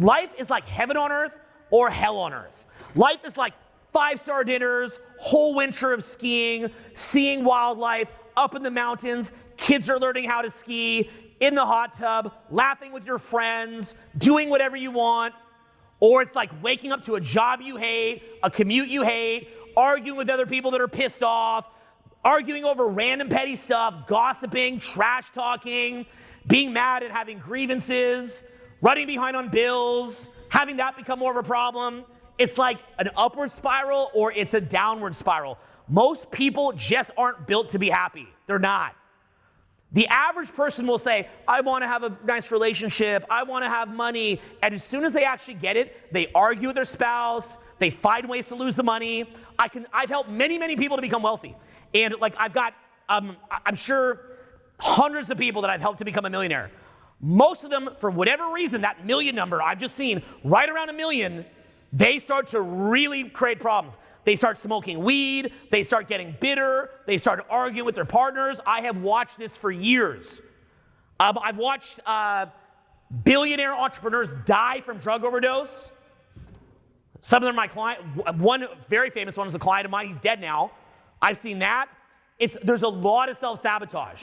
life is like heaven on earth or hell on earth. Life is like 5-star dinners, whole winter of skiing, seeing wildlife, up in the mountains, kids are learning how to ski, in the hot tub, laughing with your friends, doing whatever you want. Or it's like waking up to a job you hate, a commute you hate, arguing with other people that are pissed off, arguing over random petty stuff, gossiping, trash talking, being mad and having grievances, running behind on bills, having that become more of a problem. It's like an upward spiral or it's a downward spiral. Most people just aren't built to be happy. They're not. The average person will say, I want to have a nice relationship, I want to have money, and as soon as they actually get it, they argue with their spouse, they find ways to lose the money. I've helped many, many people to become wealthy. And like I've got, I'm sure, hundreds of people that I've helped to become a millionaire. Most of them, for whatever reason, that million number I've just seen, right around a million, they start to really create problems. They start smoking weed, they start getting bitter, they start arguing with their partners. I have watched this for years. I've watched billionaire entrepreneurs die from drug overdose. Some of them are my client. One very famous one is a client of mine. He's dead now. I've seen that. There's a lot of self-sabotage,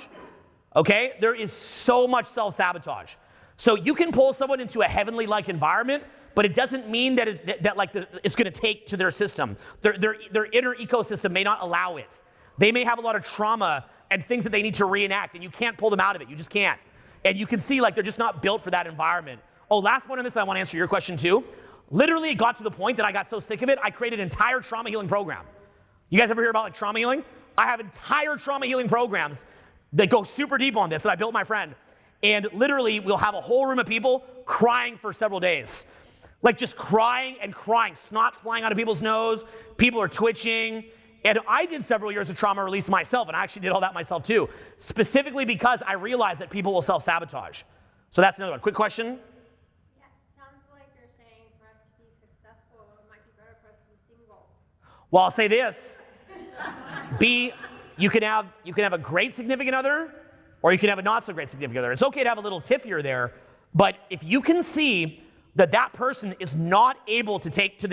okay? There is so much self-sabotage. So you can pull someone into a heavenly-like environment, but it doesn't mean that it's going to take to their system. Their inner ecosystem may not allow it. They may have a lot of trauma and things that they need to reenact, and you can't pull them out of it. You just can't. And you can see like they're just not built for that environment. Oh, last one on this, I want to answer your question too. Literally, it got to the point that I got so sick of it, I created an entire trauma healing program. You guys ever hear about like trauma healing? I have entire trauma healing programs that go super deep on this that I built my friend. And literally, we'll have a whole room of people crying for several days. Like just crying and crying, snot's flying out of people's nose, people are twitching. And I did several years of trauma release myself, and I actually did all that myself too, specifically because I realized that people will self-sabotage. So that's another one. Quick question? Yeah, sounds like you're saying for us to be successful, it might be better for us to be single. Well, I'll say this. You can have a great significant other, or you can have a not so great significant other. It's okay to have a little tiff here or there, but if you can see that person is not able to take to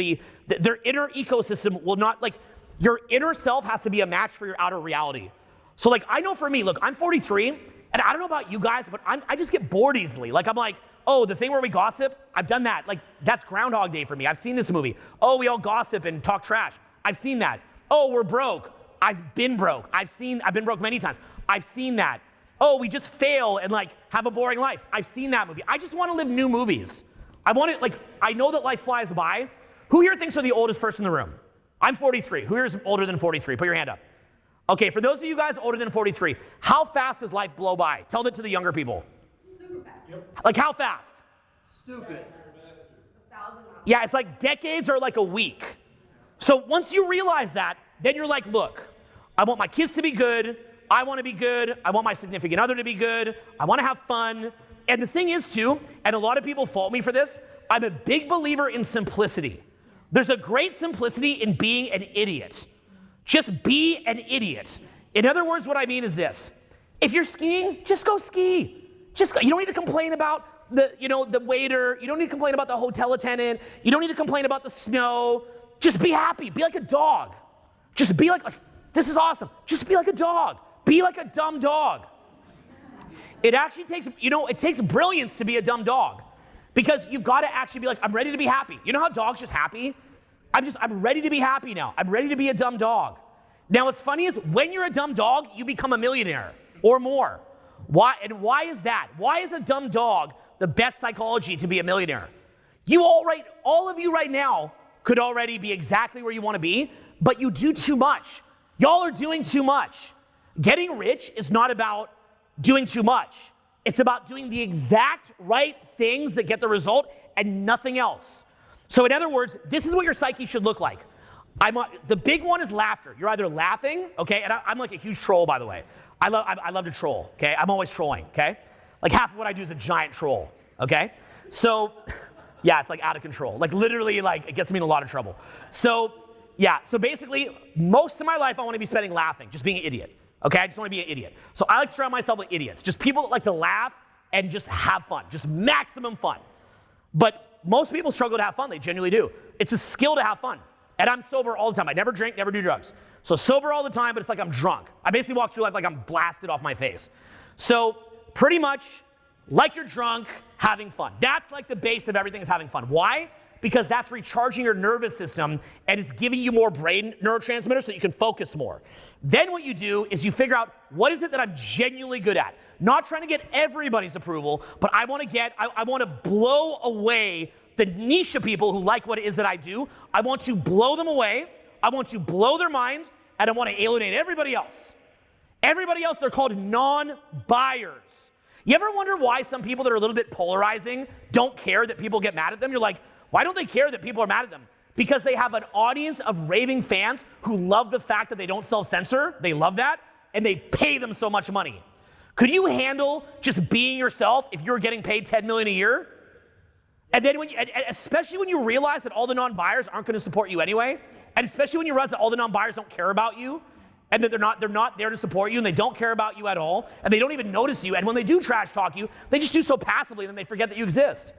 their inner ecosystem will not, like, your inner self has to be a match for your outer reality. So like, I know for me, look, I'm 43, and I don't know about you guys, but I just get bored easily. Like, I'm like, oh, the thing where we gossip, I've done that. Like, that's Groundhog Day for me. I've seen this movie. Oh, we all gossip and talk trash. I've seen that. Oh, we're broke. I've been broke. I've been broke many times. I've seen that. Oh, we just fail and like have a boring life. I've seen that movie. I just want to live new movies. I know that life flies by. Who here thinks they're the oldest person in the room? I'm 43. Who here is older than 43? Put your hand up. Okay, for those of you guys older than 43, how fast does life blow by? Tell that to the younger people. Super fast. Yep. Like how fast? Stupid. 1,000 miles. Yeah, it's like decades or like a week. So once you realize that, then you're like, look, I want my kids to be good. I want to be good. I want my significant other to be good. I want to have fun. And the thing is too, and a lot of people fault me for this, I'm a big believer in simplicity. There's a great simplicity in being an idiot. Just be an idiot. In other words, what I mean is this. If you're skiing, just go ski. Just go. You don't need to complain about the waiter. You don't need to complain about the hotel attendant. You don't need to complain about the snow. Just be happy. Be like a dog. Just be like this is awesome. Just be like a dog. Be like a dumb dog. It actually takes, it takes brilliance to be a dumb dog. Because you've got to actually be like, I'm ready to be happy. You know how dogs just happy? I'm ready to be happy now. I'm ready to be a dumb dog. Now what's funny is when you're a dumb dog, you become a millionaire or more. Why? And why is that? Why is a dumb dog the best psychology to be a millionaire? All of you right now could already be exactly where you want to be, but you do too much. Y'all are doing too much. Getting rich is not about doing too much. It's about doing the exact right things that get the result and nothing else. So in other words, this is what your psyche should look like. The big one is laughter. You're either laughing, okay, and I'm like a huge troll, by the way. I love to troll, okay? I'm always trolling, okay? Like half of what I do is a giant troll, okay? So, yeah, it's like out of control. Like literally, like it gets me in a lot of trouble. So, yeah, so basically, most of my life I want to be spending laughing, just being an idiot. Okay, I just want to be an idiot. So I like to surround myself with idiots. Just people that like to laugh and just have fun. Just maximum fun. But most people struggle to have fun. They genuinely do. It's a skill to have fun. And I'm sober all the time. I never drink, never do drugs. So sober all the time, but it's like I'm drunk. I basically walk through life like I'm blasted off my face. So pretty much like you're drunk, having fun. That's like the base of everything is having fun. Why? Because that's recharging your nervous system and it's giving you more brain neurotransmitters so that you can focus more. Then what you do is you figure out what is it that I'm genuinely good at. Not trying to get everybody's approval, but I want to blow away the niche of people who like what it is that I do. I want to blow them away. I want to blow their mind, and I want to alienate everybody else. Everybody else, they're called non-buyers. You ever wonder why some people that are a little bit polarizing don't care that people get mad at them? You're like, why don't they care that people are mad at them? Because they have an audience of raving fans who love the fact that they don't self-censor. They love that, and they pay them so much money. Could you handle just being yourself if you were getting paid $10 million a year? And then especially when you realize that all the non-buyers aren't going to support you anyway, and especially when you realize that all the non-buyers don't care about you, and that they're not there to support you, and they don't care about you at all, and they don't even notice you, and when they do trash talk you, they just do so passively, and then they forget that you exist.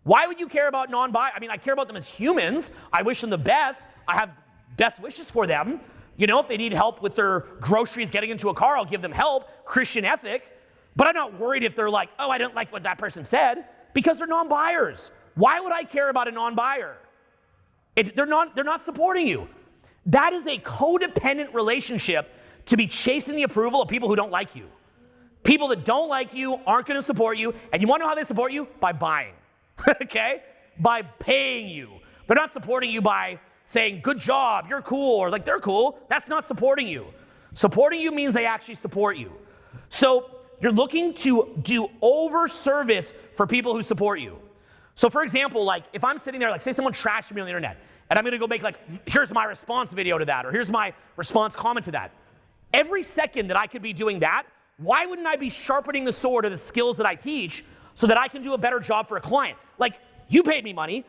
Why would you care about non-buyers? I mean, I care about them as humans. I wish them the best. I have best wishes for them. You know, if they need help with their groceries getting into a car, I'll give them help, Christian ethic. But I'm not worried if they're like, oh, I don't like what that person said, because they're non-buyers. Why would I care about a non-buyer? They're not supporting you. That is a codependent relationship to be chasing the approval of people who don't like you. People that don't like you aren't going to support you, and you want to know how they support you? By buying, okay? By paying you. They're not supporting you by saying, good job, you're cool, or like they're cool. That's not supporting you. Supporting you means they actually support you. So you're looking to do over service for people who support you. So for example, like if I'm sitting there, like say someone trashed me on the internet, and I'm gonna go make like, here's my response video to that, or here's my response comment to that. Every second that I could be doing that, why wouldn't I be sharpening the sword of the skills that I teach so that I can do a better job for a client? Like, you paid me money.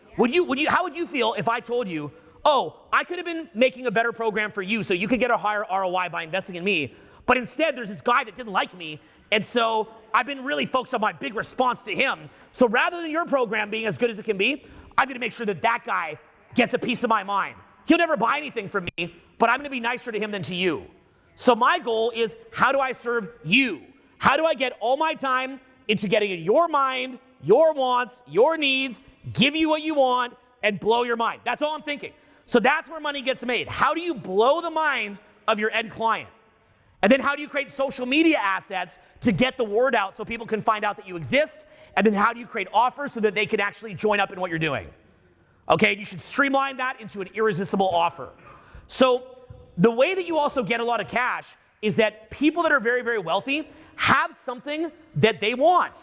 How would you feel if I told you, oh, I could have been making a better program for you so you could get a higher ROI by investing in me, but instead there's this guy that didn't like me, and so I've been really focused on my big response to him. So rather than your program being as good as it can be, I'm gonna make sure that that guy gets a piece of my mind. He'll never buy anything from me, but I'm gonna be nicer to him than to you. So my goal is, how do I serve you? How do I get all my time into getting in your mind, your wants, your needs, give you what you want, and blow your mind? That's all I'm thinking. So that's where money gets made. How do you blow the mind of your end client? And then how do you create social media assets to get the word out so people can find out that you exist? And then how do you create offers so that they can actually join up in what you're doing? Okay, you should streamline that into an irresistible offer. So the way that you also get a lot of cash is that people that are very, very wealthy have something that they want.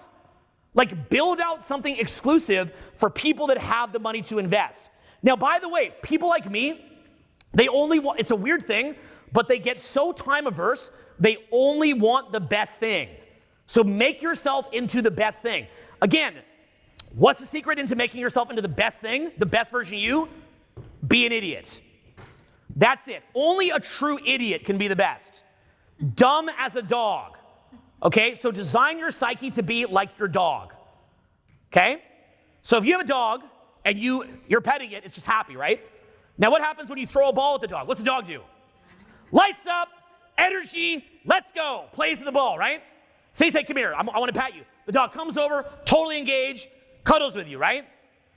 Like build out something exclusive for people that have the money to invest. Now, by the way, people like me, they only want, it's a weird thing, but they get so time averse, they only want the best thing. So make yourself into the best thing. Again, what's the secret into making yourself into the best thing, the best version of you? Be an idiot. That's it. Only a true idiot can be the best. Dumb as a dog. Okay, so design your psyche to be like your dog. Okay? So if you have a dog and you're petting it, it's just happy, right? Now what happens when you throw a ball at the dog? What's the dog do? Lights up, energy, let's go. Plays with the ball, right? Say, come here, I want to pet you. The dog comes over, totally engaged, cuddles with you, right?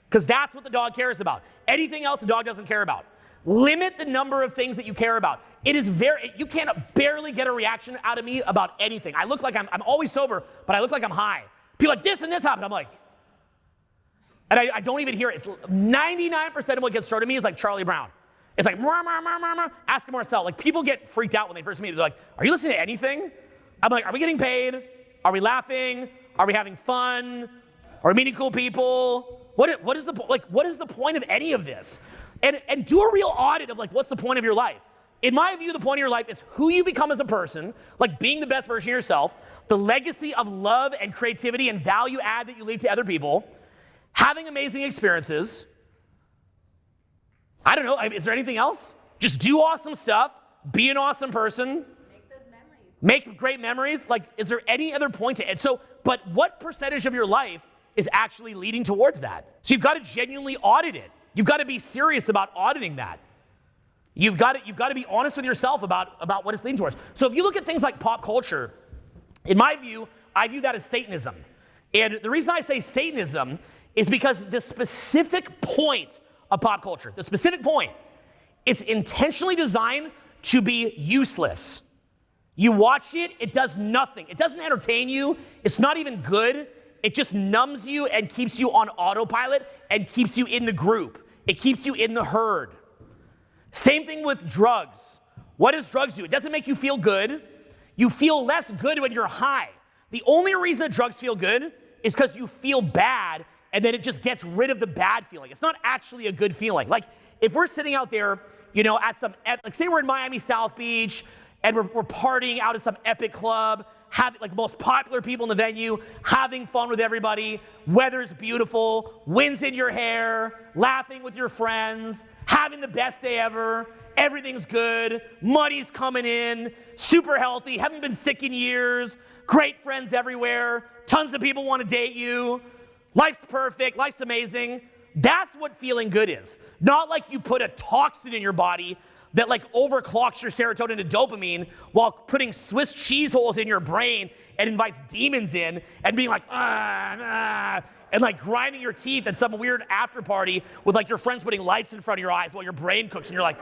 Because that's what the dog cares about. Anything else the dog doesn't care about. Limit the number of things that you care about. You can barely get a reaction out of me about anything. I look like I'm always sober, but I look like I'm high. People are like, this and this happened. I'm like, and I don't even hear it. It's 99% of what gets thrown to me is like Charlie Brown. It's like, mah, mah, mah, mah, mah. Ask Marcel. Like people get freaked out when they first meet. They're like, are you listening to anything? I'm like, are we getting paid? Are we laughing? Are we having fun? Are we meeting cool people? What is the point of any of this? And do a real audit of like, what's the point of your life? In my view, the point of your life is who you become as a person, like being the best version of yourself, the legacy of love and creativity and value add that you leave to other people, having amazing experiences. I don't know, is there anything else? Just do awesome stuff, be an awesome person. Make those memories. Make great memories. Like, is there any other point to it? So, but what percentage of your life is actually leading towards that. So you've got to genuinely audit it. You've got to be serious about auditing that. You've got to be honest with yourself about what it's leading towards. So if you look at things like pop culture, in my view, I view that as Satanism. And the reason I say Satanism is because the specific point of pop culture, the specific point, it's intentionally designed to be useless. You watch it, it does nothing. It doesn't entertain you. It's not even good. It just numbs you and keeps you on autopilot and keeps you in the group. It keeps you in the herd. Same thing with drugs. What does drugs do? It doesn't make you feel good. You feel less good when you're high. The only reason that drugs feel good is because you feel bad, and then it just gets rid of the bad feeling. It's not actually a good feeling. Like, if we're sitting out there, you know, at some, like say we're in Miami South Beach, and we're partying out at some epic club, having like most popular people in the venue, having fun with everybody, weather's beautiful, wind's in your hair, laughing with your friends, having the best day ever, everything's good, money's coming in, super healthy, haven't been sick in years, great friends everywhere, tons of people want to date you, life's perfect, life's amazing. That's what feeling good is. Not like you put a toxin in your body that like overclocks your serotonin to dopamine while putting Swiss cheese holes in your brain and invites demons in and being like, and like grinding your teeth at some weird after party with like your friends putting lights in front of your eyes while your brain cooks and you're like,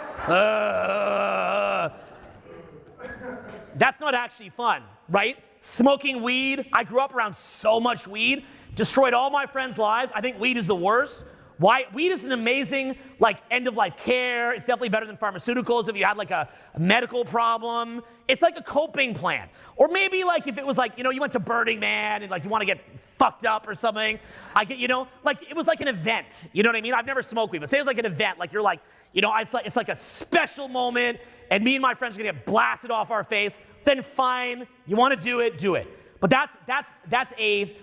That's not actually fun, right? Smoking weed, I grew up around so much weed, destroyed all my friends' lives. I think weed is the worst. Why? Weed is an amazing, like, end-of-life care. It's definitely better than pharmaceuticals if you had, like, a medical problem. It's like a coping plan. Or maybe, like, if it was, like, you know, you went to Burning Man and, like, you want to get fucked up or something. I get, you know, like, it was like an event. You know what I mean? I've never smoked weed, but say it was like an event. Like, you're like, you know, it's like a special moment, and me and my friends are going to get blasted off our face. Then fine. You want to do it, do it. But that's a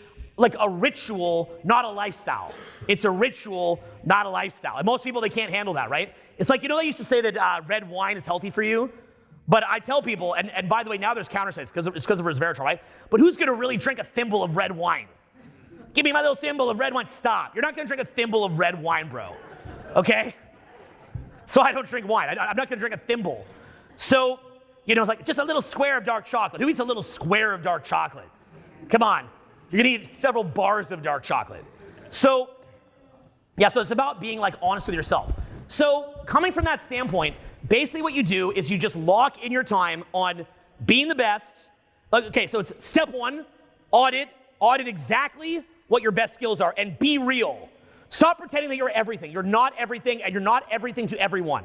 ritual, not a lifestyle. It's a ritual, not a lifestyle. And most people, they can't handle that, right? It's like, you know, they used to say that red wine is healthy for you. But I tell people, and by the way, now there's countersites because it's because of resveratrol, right? But who's going to really drink a thimble of red wine? Give me my little thimble of red wine. Stop. You're not going to drink a thimble of red wine, bro. Okay? So I don't drink wine. I'm not going to drink a thimble. So, you know, it's like just a little square of dark chocolate. Who eats a little square of dark chocolate? Come on. You're going to eat several bars of dark chocolate. So, yeah, so it's about being, like, honest with yourself. So coming from that standpoint, basically what you do is you just lock in your time on being the best. Okay, so it's step one, audit exactly what your best skills are and be real. Stop pretending that you're everything. You're not everything, and you're not everything to everyone.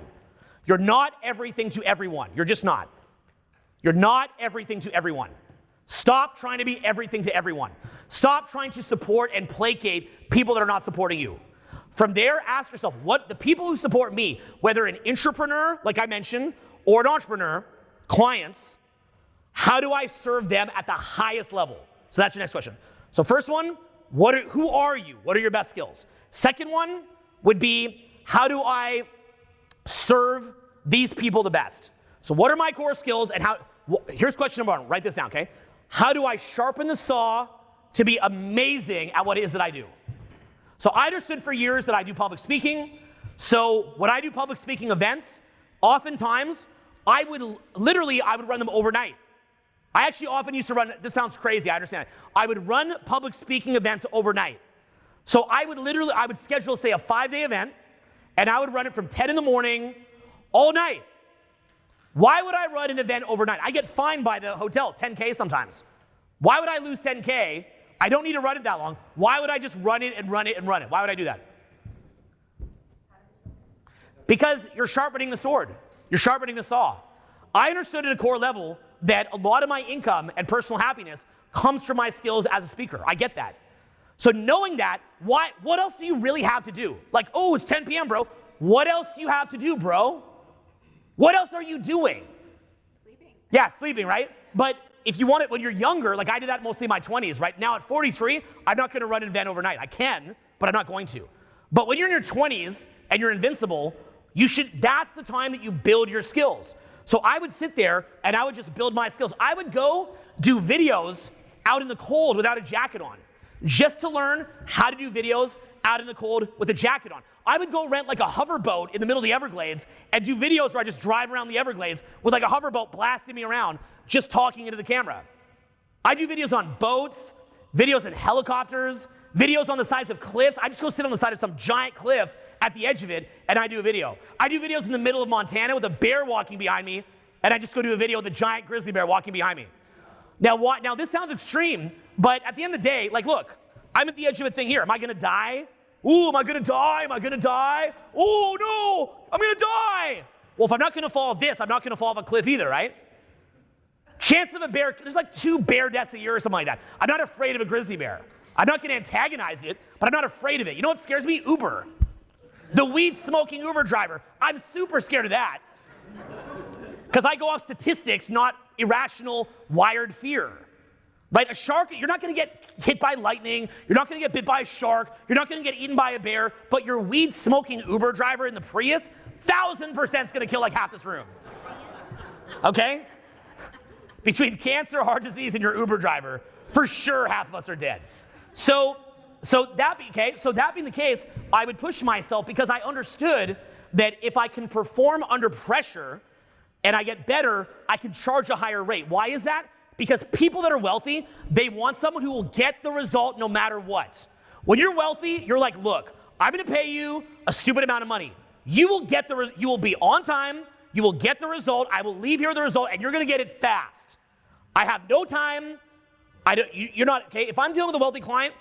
You're not everything to everyone. You're just not. You're not everything to everyone. Stop trying to be everything to everyone. Stop trying to support and placate people that are not supporting you. From there, ask yourself, what the people who support me, whether an intrapreneur, like I mentioned, or an entrepreneur, clients, how do I serve them at the highest level? So that's your next question. So first one, who are you? What are your best skills? Second one would be, how do I serve these people the best? So what are my core skills and here's question number one, write this down, okay? How do I sharpen the saw to be amazing at what it is that I do? So I understood for years that I do public speaking. So when I do public speaking events, oftentimes I would run them overnight. I actually often used to run, this sounds crazy, I understand. I would run public speaking events overnight. So I would schedule, say, a 5-day event, and I would run it from 10 in the morning all night. Why would I run an event overnight? I get fined by the hotel, $10K sometimes. Why would I lose $10K? I don't need to run it that long. Why would I just run it and run it and run it? Why would I do that? Because you're sharpening the sword. You're sharpening the saw. I understood at a core level that a lot of my income and personal happiness comes from my skills as a speaker. I get that. So knowing that, what else do you really have to do? Like, oh, it's 10 p.m., bro. What else do you have to do, bro? What else are you doing? Sleeping. Yeah, sleeping, right? But if you want it when you're younger, like I did that mostly in my 20s, right? Now at 43, I'm not going to run an event overnight. I can, but I'm not going to. But when you're in your 20s and you're invincible, that's the time that you build your skills. So I would sit there and I would just build my skills. I would go do videos out in the cold without a jacket on. just to learn how to do videos out in the cold with a jacket on. I would go rent like a hoverboat in the middle of the Everglades and do videos where I just drive around the Everglades with like a hoverboat blasting me around, just talking into the camera. I do videos on boats, videos in helicopters, videos on the sides of cliffs. I just go sit on the side of some giant cliff at the edge of it, and I do a video. I do videos in the middle of Montana with a bear walking behind me, and I just go do a video with a giant grizzly bear walking behind me. Now this sounds extreme, but at the end of the day, like, look, I'm at the edge of a thing here. Am I gonna die? Ooh, am I gonna die? Am I gonna die? Oh no, I'm gonna die. Well, if I'm not gonna fall off this, I'm not gonna fall off a cliff either, right? Chance of a bear, there's like 2 bear deaths a year or something like that. I'm not afraid of a grizzly bear. I'm not gonna antagonize it, but I'm not afraid of it. You know what scares me? Uber. The weed-smoking Uber driver. I'm super scared of that. Because I go off statistics, not irrational, wired fear. Right? A shark, you're not gonna get hit by lightning, you're not gonna get bit by a shark, you're not gonna get eaten by a bear, but your weed-smoking Uber driver in the Prius, 1000% is gonna kill like half this room. Okay? Between cancer, heart disease, and your Uber driver, for sure half of us are dead. So that being the case, I would push myself because I understood that if I can perform under pressure and I get better, I can charge a higher rate. Why is that? Because people that are wealthy, they want someone who will get the result no matter what. When you're wealthy, you're like, look, I'm gonna pay you a stupid amount of money. You will be on time, you will get the result, I will leave here with the result, and you're gonna get it fast. I have no time. You're not, okay? If I'm dealing with a wealthy client,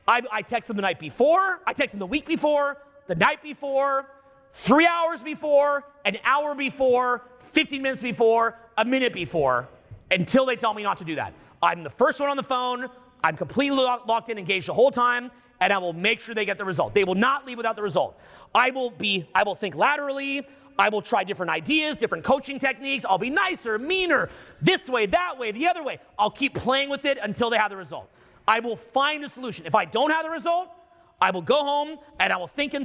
I text them the night before, I text them the week before, the night before, 3 hours before, an hour before, 15 minutes before, a minute before, until they tell me not to do that. I'm the first one on the phone, I'm completely locked in, engaged the whole time, and I will make sure they get the result. They will not leave without the result. I will think laterally, I will try different ideas, different coaching techniques. I'll be nicer, meaner, this way, that way, the other way. I'll keep playing with it until they have the result. I will find a solution. If I don't have the result, I will go home and I will think, and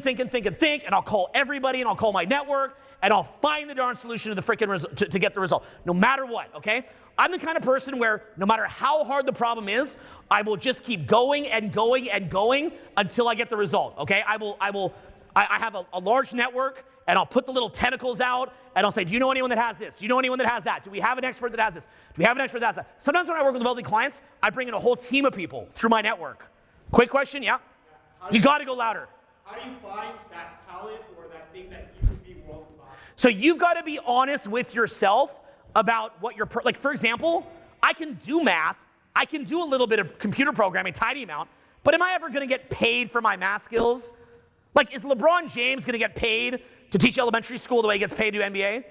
I'll call everybody and I'll call my network and I'll find the darn solution to the freaking to get the result, no matter what, okay? I'm the kind of person where no matter how hard the problem is, I will just keep going and going and going until I get the result, okay? I have a large network, and I'll put the little tentacles out, and I'll say, do you know anyone that has this? Do you know anyone that has that? Do we have an expert that has this? Do we have an expert that has that? Sometimes when I work with wealthy clients, I bring in a whole team of people through my network. Quick question, yeah? You gotta go louder. How do you find that talent or that thing that you could be world-class? So you've gotta be honest with yourself about what you're, like for example, I can do math, I can do a little bit of computer programming, tiny amount, but am I ever gonna get paid for my math skills? Like, is LeBron James gonna get paid to teach elementary school the way he gets paid to NBA?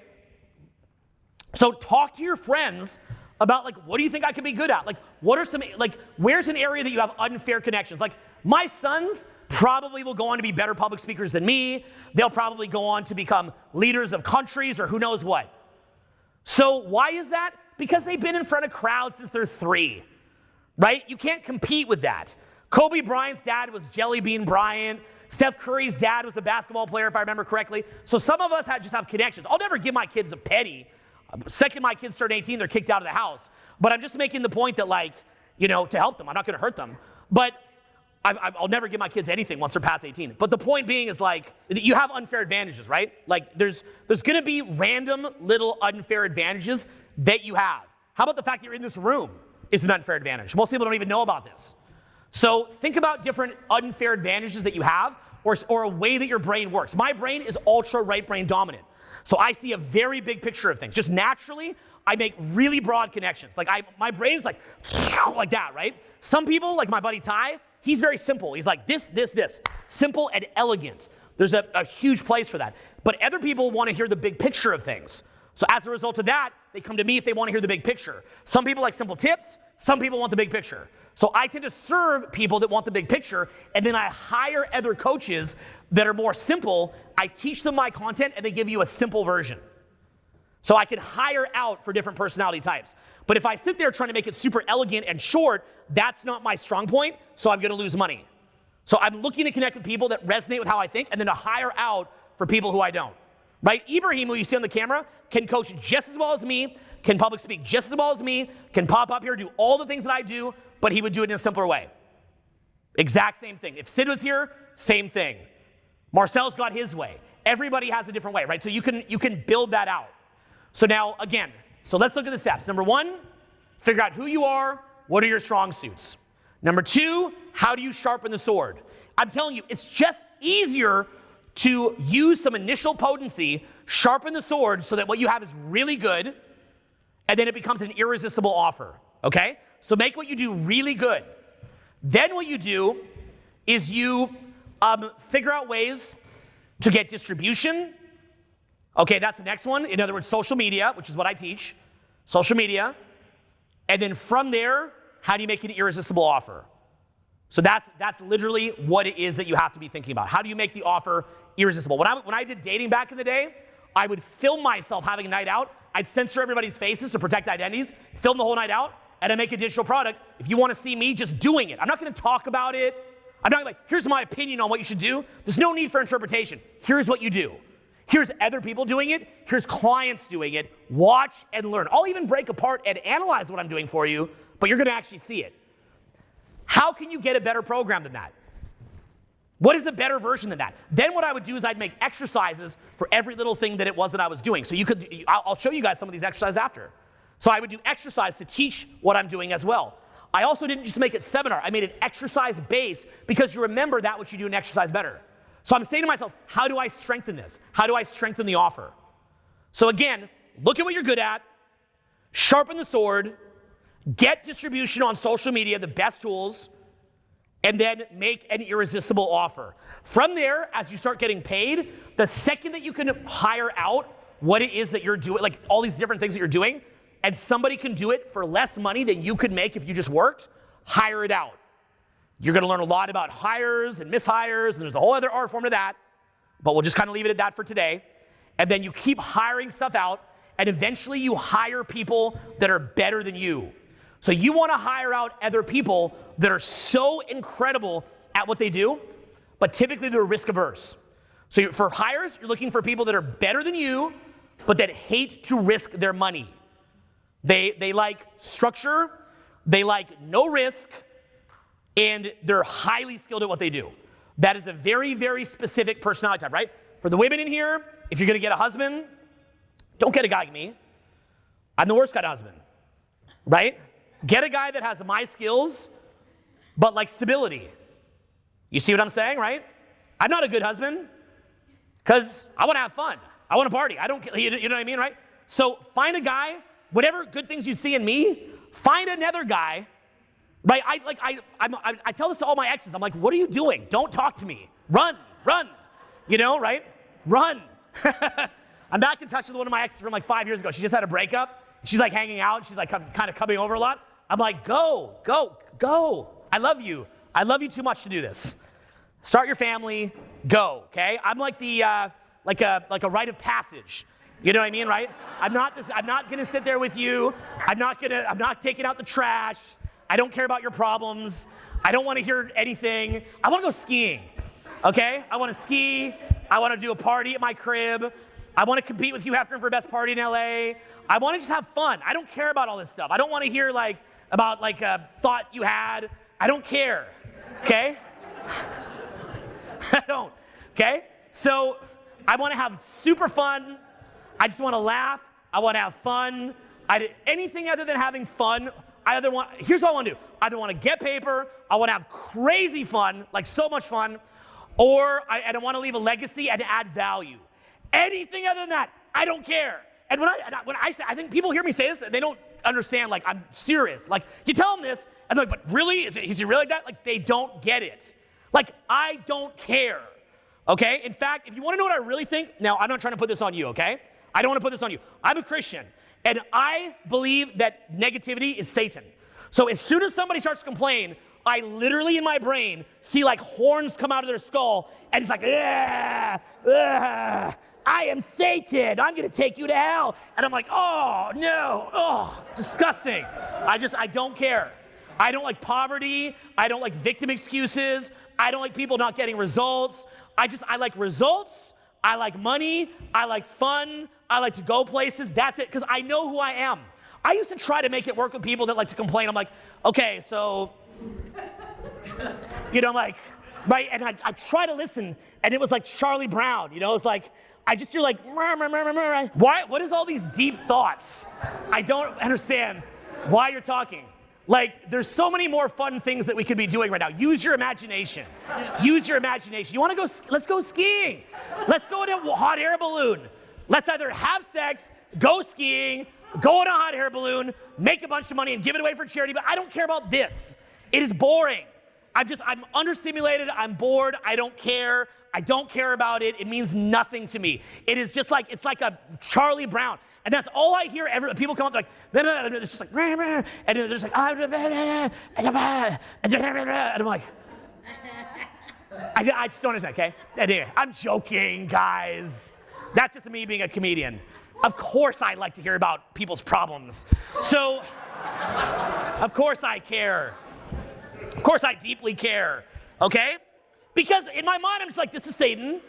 So talk to your friends about, like, what do you think I could be good at? Like, what are some, like, where's an area that you have unfair connections? Like, my sons probably will go on to be better public speakers than me. They'll probably go on to become leaders of countries or who knows what. So why is that? Because they've been in front of crowds since they're 3, right? You can't compete with that. Kobe Bryant's dad was Jelly Bean Bryant. Steph Curry's dad was a basketball player, if I remember correctly. So some of us just have connections. I'll never give my kids a penny. Second my kids turn 18, they're kicked out of the house. But I'm just making the point that, like, you know, to help them. I'm not gonna hurt them. But I'll never give my kids anything once they're past 18. But the point being is, like, you have unfair advantages, right? Like, there's gonna be random little unfair advantages that you have. How about the fact that you're in this room is an unfair advantage? Most people don't even know about this. So think about different unfair advantages that you have or a way that your brain works. My brain is ultra right brain dominant. So I see a very big picture of things. Just naturally, I make really broad connections. Like my brain is like that, right? Some people, like my buddy Ty, he's very simple. He's like this. Simple and elegant. There's a huge place for that. But other people want to hear the big picture of things. So as a result of that, they come to me if they want to hear the big picture. Some people like simple tips. Some people want the big picture. So I tend to serve people that want the big picture, and then I hire other coaches that are more simple. I teach them my content, and they give you a simple version. So I can hire out for different personality types. But if I sit there trying to make it super elegant and short, that's not my strong point, so I'm gonna lose money. So I'm looking to connect with people that resonate with how I think, and then to hire out for people who I don't. Right? Ibrahim, who you see on the camera, can coach just as well as me, can public speak just as well as me, can pop up here, do all the things that I do, but he would do it in a simpler way. Exact same thing. If Sid was here, same thing. Marcel's got his way. Everybody has a different way, right? So you can build that out. So now, again, so let's look at the steps. Number 1, figure out who you are. What are your strong suits? Number 2, how do you sharpen the sword? I'm telling you, it's just easier to use some initial potency, sharpen the sword so that what you have is really good, and then it becomes an irresistible offer, okay? So make what you do really good. Then what you do is you figure out ways to get distribution. Okay, that's the next one. In other words, social media, which is what I teach. Social media. And then from there, how do you make an irresistible offer? So that's literally what it is that you have to be thinking about. How do you make the offer irresistible? When I did dating back in the day, I would film myself having a night out. I'd censor everybody's faces to protect identities, film the whole night out, and I make a digital product. If you want to see me just doing it, I'm not going to talk about it. I'm not like, here's my opinion on what you should do. There's no need for interpretation. Here's what you do. Here's other people doing it. Here's clients doing it. Watch and learn. I'll even break apart and analyze what I'm doing for you, but you're going to actually see it. How can you get a better program than that? What is a better version than that? Then what I would do is I'd make exercises for every little thing that it was that I was doing. So I'll show you guys some of these exercises after. So I would do exercise to teach what I'm doing as well. I also didn't just make it seminar. I made it exercise-based because you remember that which you do in exercise better. So I'm saying to myself, how do I strengthen this? How do I strengthen the offer? So again, look at what you're good at, sharpen the sword, get distribution on social media, the best tools, and then make an irresistible offer. From there, as you start getting paid, the second that you can hire out what it is that you're doing, like all these different things that you're doing, and somebody can do it for less money than you could make if you just worked, hire it out. You're going to learn a lot about hires and mishires, and there's a whole other art form to that, but we'll just kind of leave it at that for today. And then you keep hiring stuff out, and eventually you hire people that are better than you. So you want to hire out other people that are so incredible at what they do, but typically they're risk averse. So for hires, you're looking for people that are better than you, but that hate to risk their money. They like structure, they like no risk, and they're highly skilled at what they do. That is a very, very specific personality type, right? For the women in here, if you're gonna get a husband, don't get a guy like me. I'm the worst kind of husband, right? Get a guy that has my skills, but like stability. You see what I'm saying, right? I'm not a good husband, because I wanna have fun. I wanna party. I don't, you know what I mean, right? So find a guy, whatever good things you see in me, find another guy, right? I tell this to all my exes. I'm like, what are you doing? Don't talk to me. Run, you know, right? Run. I'm back in touch with one of my exes from like 5 years ago. She just had a breakup. She's like hanging out. She's like kind of coming over a lot. I'm like, go. I love you. I love you too much to do this. Start your family, go, okay? I'm like the, like a rite of passage. You know what I mean, right? I'm not gonna sit there with you. I'm not taking out the trash. I don't care about your problems. I don't wanna hear anything. I wanna go skiing, okay? I wanna ski. I wanna do a party at my crib. I wanna compete with Hugh Hefner for best party in LA. I wanna just have fun. I don't care about all this stuff. I don't wanna hear about a thought you had. I don't care, okay? I don't, okay? So I wanna have super fun. I just want to laugh. I want to have fun. Anything other than having fun, here's what I want to do. I either want to get paper, I want to have crazy fun, like so much fun, or I want to leave a legacy and add value. Anything other than that, I don't care. And when I say, I think people hear me say this, they don't understand, like, I'm serious. Like, you tell them this, and they're like, but really? Is he really like that? Like, they don't get it. Like, I don't care. Okay? In fact, if you want to know what I really think, now, I'm not trying to put this on you, okay? I don't want to put this on you. I'm a Christian, and I believe that negativity is Satan. So as soon as somebody starts to complain, I literally in my brain see like horns come out of their skull, and it's like, I am Satan. I'm going to take you to hell. And I'm like, oh, no. Oh, disgusting. I don't care. I don't like poverty. I don't like victim excuses. I don't like people not getting results. I like results. I like money, I like fun, I like to go places, that's it, because I know who I am. I used to try to make it work with people that like to complain. I'm like, okay, so You know, like, right? And I try to listen, and it was like Charlie Brown, you know? It's like, I just hear like, why? What is all these deep thoughts? I don't understand why you're talking. Like, there's so many more fun things that we could be doing right now. Use your imagination. Use your imagination. You want to go? Let's go skiing. Let's go in a hot air balloon. Let's either have sex, go skiing, go in a hot air balloon, make a bunch of money, and give it away for charity. But I don't care about this. It is boring. I'm understimulated. I'm bored. I don't care. I don't care about it. It means nothing to me. It is just like, it's like a Charlie Brown. And that's all I hear. People come up like, it's just like, and they're just like, and I'm like, I just don't understand, okay? Anyway, I'm joking, guys. That's just me being a comedian. Of course I like to hear about people's problems. So, of course I care. Of course I deeply care, okay? Because in my mind, I'm just like, this is Satan.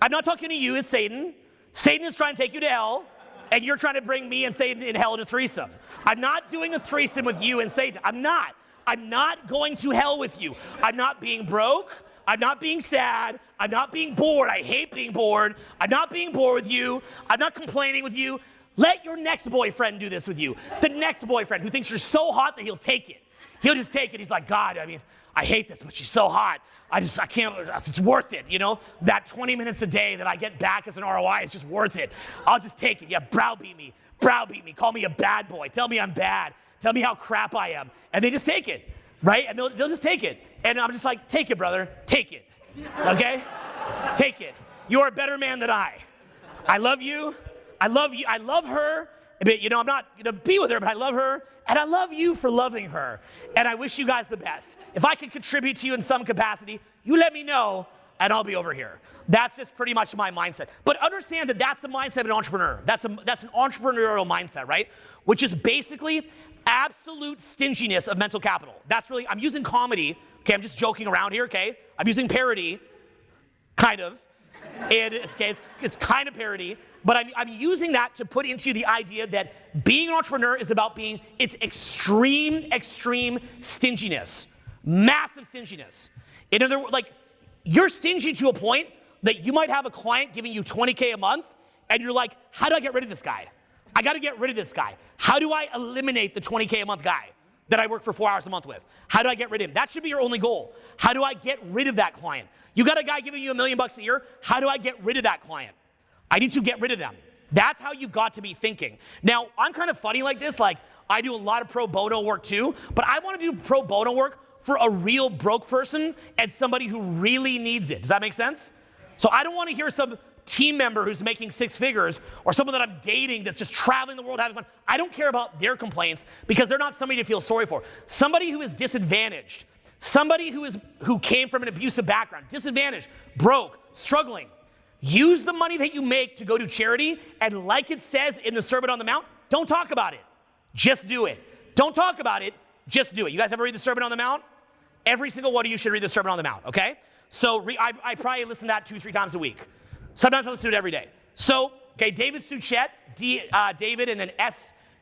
I'm not talking to you, it's Satan. Satan is trying to take you to hell. And you're trying to bring me and Satan in hell in a threesome. I'm not doing a threesome with you and Satan. I'm not. I'm not going to hell with you. I'm not being broke. I'm not being sad. I'm not being bored. I hate being bored. I'm not being bored with you. I'm not complaining with you. Let your next boyfriend do this with you. The next boyfriend who thinks you're so hot that he'll take it. He'll just take it. He's like, God, I mean, I hate this, but she's so hot. I can't, it's worth it, you know? That 20 minutes a day that I get back as an ROI is just worth it. I'll just take it. Yeah, browbeat me, call me a bad boy, tell me I'm bad, tell me how crap I am. And they just take it, right? And they'll just take it. And I'm just like, take it, brother, take it, okay? Take it. You're a better man than I. I love you, I love her, but you know, I'm not gonna be with her, but I love her. And I love you for loving her. And I wish you guys the best. If I can contribute to you in some capacity, you let me know, and I'll be over here. That's just pretty much my mindset. But understand that that's the mindset of an entrepreneur. That's an entrepreneurial mindset, right? Which is basically absolute stinginess of mental capital. That's really, I'm using comedy. Okay, I'm just joking around here, okay? I'm using parody, kind of. And it's kind of parody, but I'm using that to put into the idea that being an entrepreneur is about it's extreme stinginess, massive stinginess. In other words, like, you're stingy to a point that you might have a client giving you $20K a month, and you're like, how do I get rid of this guy? I got to get rid of this guy. How do I eliminate the $20K a month guy that I work for 4 hours a month with? How do I get rid of him? That should be your only goal. How do I get rid of that client? You got a guy giving you $1 million a year. How do I get rid of that client? I need to get rid of them. That's how you got to be thinking. Now, I'm kind of funny like this. Like, I do a lot of pro bono work too, but I want to do pro bono work for a real broke person and somebody who really needs it. Does that make sense? So I don't want to hear some team member who's making 6 figures or someone that I'm dating that's just traveling the world having fun. I don't care about their complaints because they're not somebody to feel sorry for. Somebody who is disadvantaged, somebody who came from an abusive background, disadvantaged, broke, struggling. Use the money that you make to go to charity, and like it says in the Sermon on the Mount, don't talk about it. Just do it. Don't talk about it. Just do it. You guys ever read the Sermon on the Mount? Every single one of you should read the Sermon on the Mount, okay? So I probably listen to that 2-3 times a week. Sometimes I listen to it every day. So, okay, David Suchet, David and then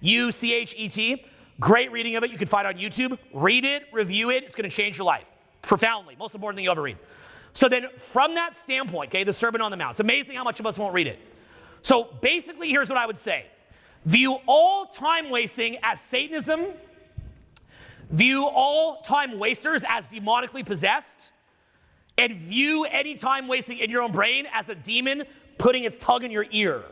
Suchet. Great reading of it. You can find it on YouTube. Read it, review it. It's going to change your life profoundly. Most important thing you'll ever read. So then from that standpoint, okay, the Sermon on the Mount, it's amazing how much of us won't read it. So basically, here's what I would say. View all time wasting as Satanism. View all time wasters as demonically possessed. And view any time wasting in your own brain as a demon putting its tongue in your ear.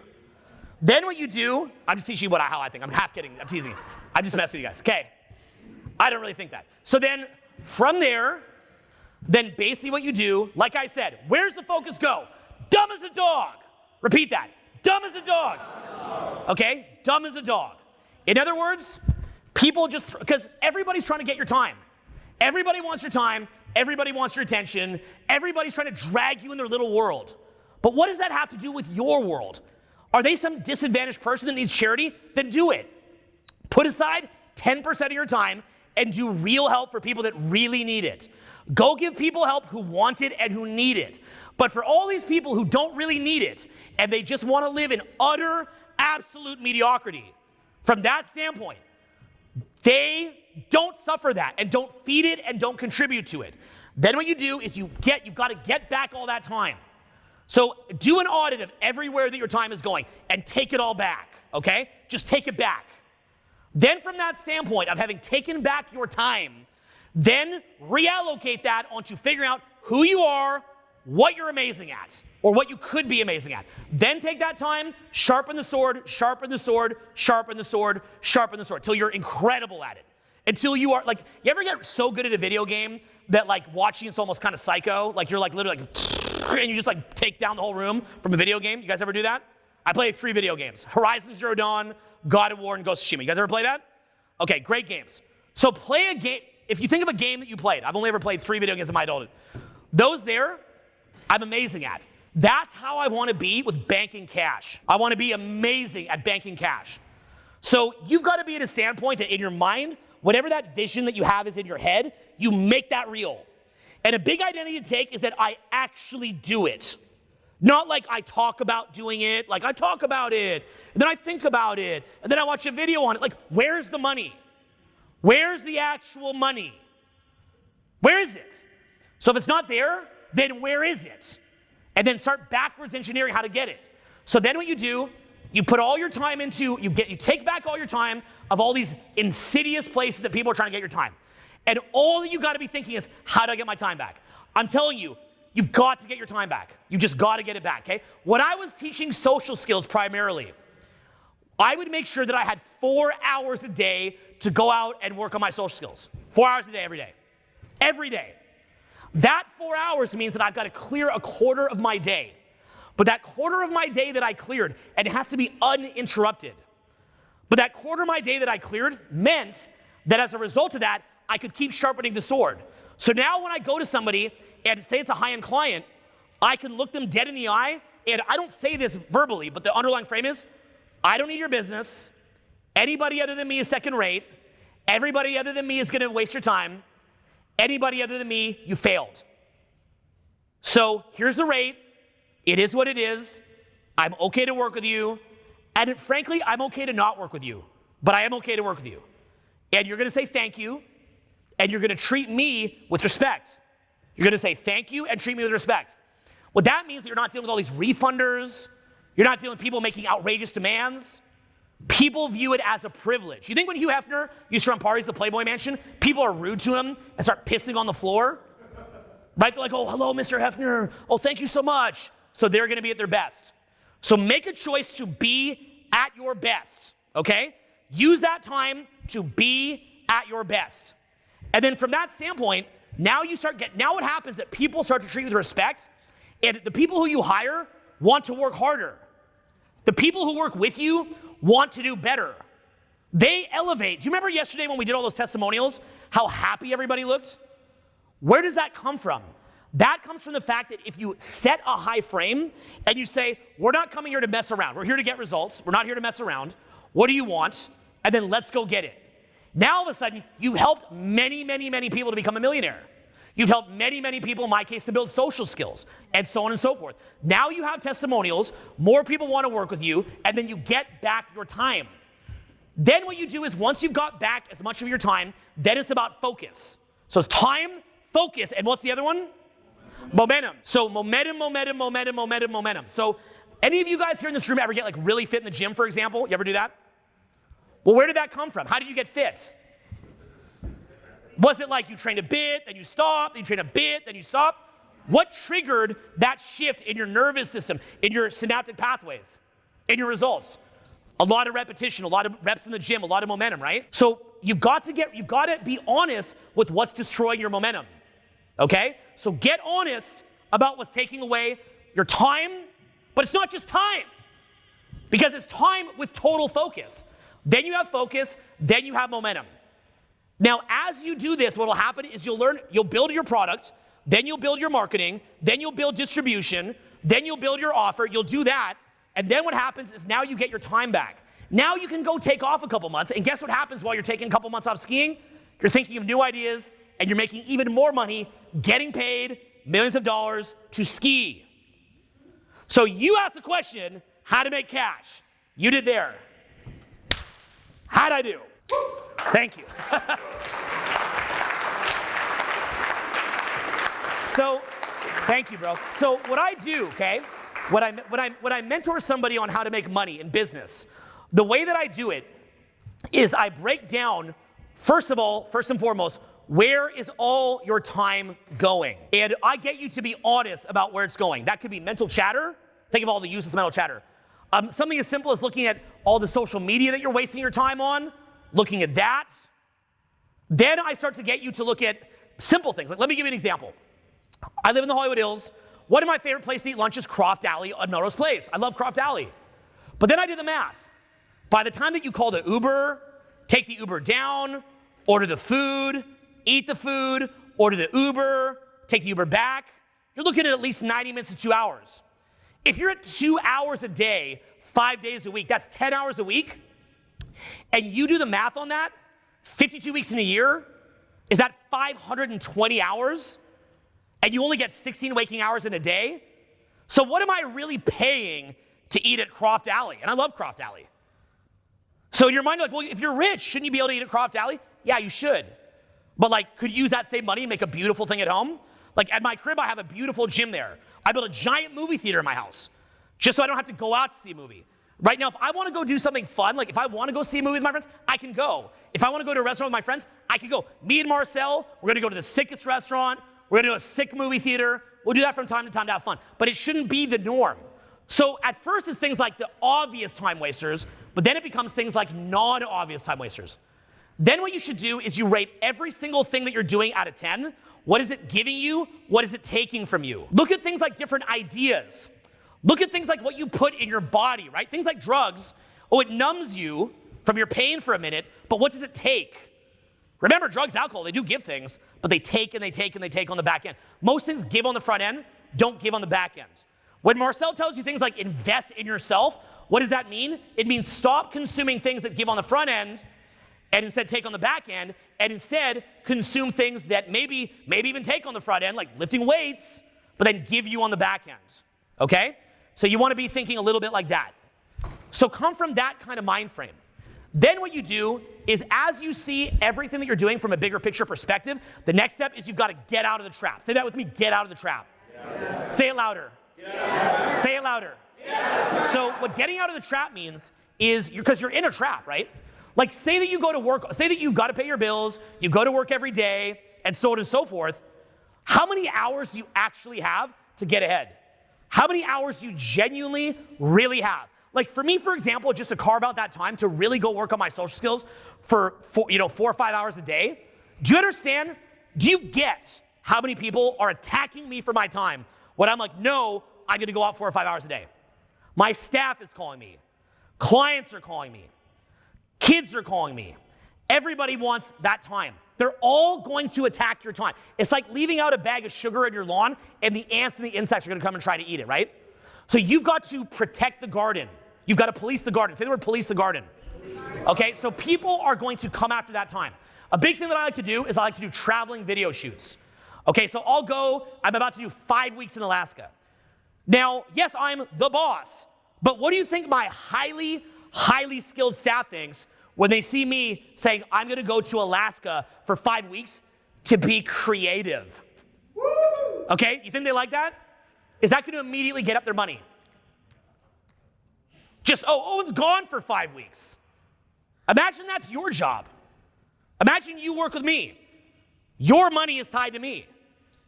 Then what you do, I'm just teaching you how I think. I'm half kidding. I'm teasing you. I'm just messing with you guys. Okay. I don't really think that. So then from there, then basically what you do, like I said, where's the focus go? Dumb as a dog. Repeat that. Dumb as a dog. Okay? Dumb as a dog. In other words, people just, because everybody's trying to get your time. Everybody wants your time. Everybody wants your attention. Everybody's trying to drag you in their little world. But what does that have to do with your world? Are they some disadvantaged person that needs charity? Then do it. Put aside 10% of your time and do real help for people that really need it. Go give people help who want it and who need it. But for all these people who don't really need it and they just want to live in utter, absolute mediocrity, from that standpoint, They don't suffer that and don't feed it and don't contribute to it. Then what you do is you've got to get back all that time. So do an audit of everywhere that your time is going and take it all back, okay? Just take it back. Then from that standpoint of having taken back your time, then reallocate that onto figuring out who you are, what you're amazing at, or what you could be amazing at. Then take that time, sharpen the sword, sharpen the sword, sharpen the sword, sharpen the sword, till you're incredible at it. Until you are, like, you ever get so good at a video game that, like, watching it's almost kind of psycho? Like, you're, like, literally, like, and you just, like, take down the whole room from a video game? You guys ever do that? I played 3 video games. Horizon Zero Dawn, God of War, and Ghost of Tsushima. You guys ever play that? Okay, great games. So play a game. If you think of a game that you played, I've only ever played 3 video games in my adulthood. Those there, I'm amazing at. That's how I want to be with banking cash. I want to be amazing at banking cash. So you've got to be at a standpoint that in your mind, whatever that vision that you have is in your head, you make that real. And a big identity to take is that I actually do it. Not like I talk about doing it, like I talk about it, and then I think about it, and then I watch a video on it. Like, where's the money? Where's the actual money? Where is it? So if it's not there, then where is it? And then start backwards engineering how to get it. So then what you do, you put all your time into, you take back all your time of all these insidious places that people are trying to get your time. And all that you got to be thinking is, how do I get my time back? I'm telling you, you've got to get your time back. You just got to get it back, okay? When I was teaching social skills primarily, I would make sure that I had 4 hours a day to go out and work on my social skills. 4 hours a day, every day. Every day. That 4 hours means that I've got to clear a quarter of my day. But that quarter of my day that I cleared, and it has to be uninterrupted. But that quarter of my day that I cleared meant that as a result of that, I could keep sharpening the sword. So now when I go to somebody and say it's a high-end client, I can look them dead in the eye, and I don't say this verbally, but the underlying frame is, I don't need your business. Anybody other than me is second rate. Everybody other than me is going to waste your time. Anybody other than me, you failed. So here's the rate. It is what it is. I'm okay to work with you. And frankly, I'm okay to not work with you. But I am okay to work with you. And you're going to say thank you. And you're going to treat me with respect. You're going to say thank you and treat me with respect. What that means is that you're not dealing with all these refunders. You're not dealing with people making outrageous demands. People view it as a privilege. You think when Hugh Hefner used to run parties at the Playboy Mansion, people are rude to him and start pissing on the floor? Right? They're like, oh, hello, Mr. Hefner. Oh, thank you so much. So they're going to be at their best. So make a choice to be at your best, okay? Use that time to be at your best. And then from that standpoint, now what happens is that people start to treat you with respect, and the people who you hire want to work harder. The people who work with you want to do better. They elevate. Do you remember yesterday when we did all those testimonials, how happy everybody looked? Where does that come from? That comes from the fact that if you set a high frame and you say, we're not coming here to mess around. We're here to get results. We're not here to mess around. What do you want? And then let's go get it. Now all of a sudden, you've helped many, many, many people to become a millionaire. You've helped many, many people, in my case, to build social skills, and so on and so forth. Now you have testimonials, more people want to work with you, and then you get back your time. Then what you do is once you've got back as much of your time, then it's about focus. So it's time, focus, and what's the other one? Momentum. So momentum. So any of you guys here in this room ever get like really fit in the gym, for example? You ever do that? Well, where did that come from? How did you get fit? Was it like you trained a bit, then you stopped, then you trained a bit, then you stopped? What triggered that shift in your nervous system, in your synaptic pathways, in your results? A lot of repetition, a lot of reps in the gym, a lot of momentum, right? So you've got to be honest with what's destroying your momentum. Okay? So get honest about what's taking away your time, but it's not just time. Because it's time with total focus. Then you have focus, then you have momentum. Now, as you do this, what will happen is you'll build your product, then you'll build your marketing, then you'll build distribution, then you'll build your offer, you'll do that, and then what happens is now you get your time back. Now you can go take off a couple months, and guess what happens while you're taking a couple months off skiing? You're thinking of new ideas, and you're making even more money, getting paid millions of dollars to ski. So you asked the question, how to make cash. You did there. How'd I do? Thank you. So, thank you, bro. So what I do, okay, when I mentor somebody on how to make money in business, the way that I do it is I break down, first and foremost, where is all your time going? And I get you to be honest about where it's going. That could be mental chatter. Think of all the useless mental chatter. Something as simple as looking at all the social media that you're wasting your time on, looking at that. Then I start to get you to look at simple things. Like, let me give you an example. I live in the Hollywood Hills. One of my favorite places to eat lunch is Croft Alley on Melrose Place. I love Croft Alley. But then I did the math. By the time that you call the Uber, take the Uber down, order the food, eat the food, order the Uber, take the Uber back, you're looking at least 90 minutes to 2 hours. If you're at 2 hours a day, 5 days a week, that's 10 hours a week, and you do the math on that, 52 weeks in a year, is that 520 hours? And you only get 16 waking hours in a day? So what am I really paying to eat at Croft Alley? And I love Croft Alley. So in your mind, you're like, well, if you're rich, shouldn't you be able to eat at Croft Alley? Yeah, you should. But like, could you use that same money and make a beautiful thing at home? Like at my crib, I have a beautiful gym there. I built a giant movie theater in my house, just so I don't have to go out to see a movie. Right now, if I want to go do something fun, like if I want to go see a movie with my friends, I can go. If I want to go to a restaurant with my friends, I can go. Me and Marcel, we're going to go to the sickest restaurant. We're going to do a sick movie theater. We'll do that from time to time to have fun. But it shouldn't be the norm. So at first, it's things like the obvious time wasters, but then it becomes things like non-obvious time wasters. Then what you should do is you rate every single thing that you're doing out of 10. What is it giving you? What is it taking from you? Look at things like different ideas. Look at things like what you put in your body, right? Things like drugs. Oh, it numbs you from your pain for a minute, but what does it take? Remember, drugs, alcohol, they do give things, but they take and they take and they take on the back end. Most things give on the front end, don't give on the back end. When Marcel tells you things like invest in yourself, what does that mean? It means stop consuming things that give on the front end and instead take on the back end, and instead consume things that maybe even take on the front end, like lifting weights, but then give you on the back end, okay? So you want to be thinking a little bit like that. So come from that kind of mind frame. Then what you do is as you see everything that you're doing from a bigger picture perspective, the next step is you've got to get out of the trap. Say that with me, get out of the trap. Yes. Say it louder. Yes. Say it louder. Yes. So what getting out of the trap means is, because you're in a trap, right? Like say that you go to work, say that you've got to pay your bills, you go to work every day, and so on and so forth. How many hours do you actually have to get ahead? How many hours do you genuinely really have? Like for me, for example, just to carve out that time to really go work on my social skills for 4 or 5 hours a day. Do you understand? Do you get how many people are attacking me for my time when I'm like, no, I'm going to go out 4 or 5 hours a day? My staff is calling me. Clients are calling me. Kids are calling me. Everybody wants that time. They're all going to attack your time. It's like leaving out a bag of sugar in your lawn and the ants and the insects are going to come and try to eat it, right? So you've got to protect the garden. You've got to police the garden. Say the word police the garden. Okay, so people are going to come after that time. A big thing that I like to do is I like to do traveling video shoots. Okay, so I'm about to do 5 weeks in Alaska. Now, yes, I'm the boss, but what do you think my highly skilled staff thinks when they see me saying, I'm going to go to Alaska for 5 weeks to be creative? Okay, you think they like that? Is that going to immediately get up their money? Just, Owen's gone for 5 weeks. Imagine that's your job. Imagine you work with me. Your money is tied to me.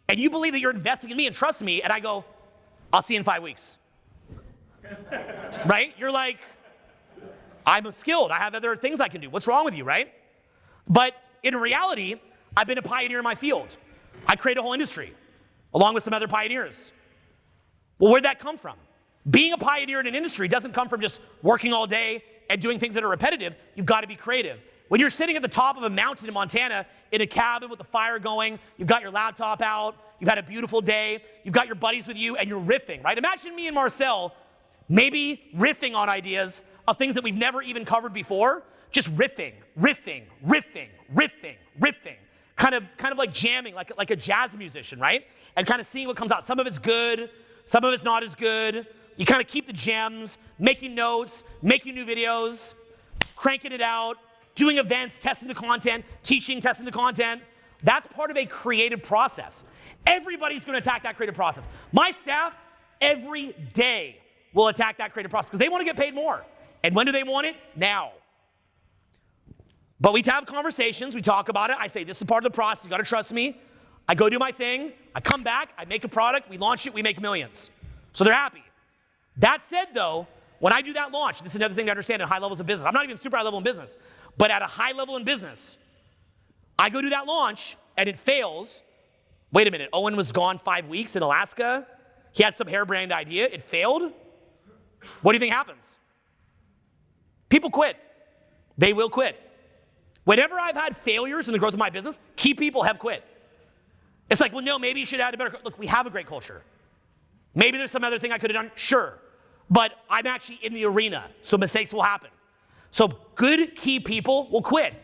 And you believe that you're investing in me and trust me, and I go, I'll see you in 5 weeks. Right? You're like, I'm skilled. I have other things I can do. What's wrong with you, right? But in reality, I've been a pioneer in my field. I created a whole industry, along with some other pioneers. Well, where'd that come from? Being a pioneer in an industry doesn't come from just working all day and doing things that are repetitive. You've got to be creative. When you're sitting at the top of a mountain in Montana in a cabin with the fire going, you've got your laptop out, you've had a beautiful day, you've got your buddies with you, and you're riffing, right? Imagine me and Marcel maybe riffing on ideas of things that we've never even covered before, just riffing, kind of like jamming, like a jazz musician, right? And kind of seeing what comes out. Some of it's good, some of it's not as good. You kind of keep the gems, making notes, making new videos, cranking it out, doing events, testing the content, teaching, testing the content. That's part of a creative process. Everybody's going to attack that creative process. My staff every day will attack that creative process because they want to get paid more. And when do they want it? Now. But we have conversations, we talk about it. I say, this is part of the process, you gotta trust me. I go do my thing, I come back, I make a product, we launch it, we make millions. So they're happy. That said though, when I do that launch, this is another thing to understand at high levels of business. I'm not even super high level in business, but at a high level in business, I go do that launch and it fails. Wait a minute, Owen was gone 5 weeks in Alaska. He had some harebrained idea, it failed. What do you think happens? People quit. They will quit. Whenever I've had failures in the growth of my business, key people have quit. It's like, well, no, maybe you should have had a better, look, we have a great culture. Maybe there's some other thing I could have done, sure. But I'm actually in the arena, so mistakes will happen. So good key people will quit.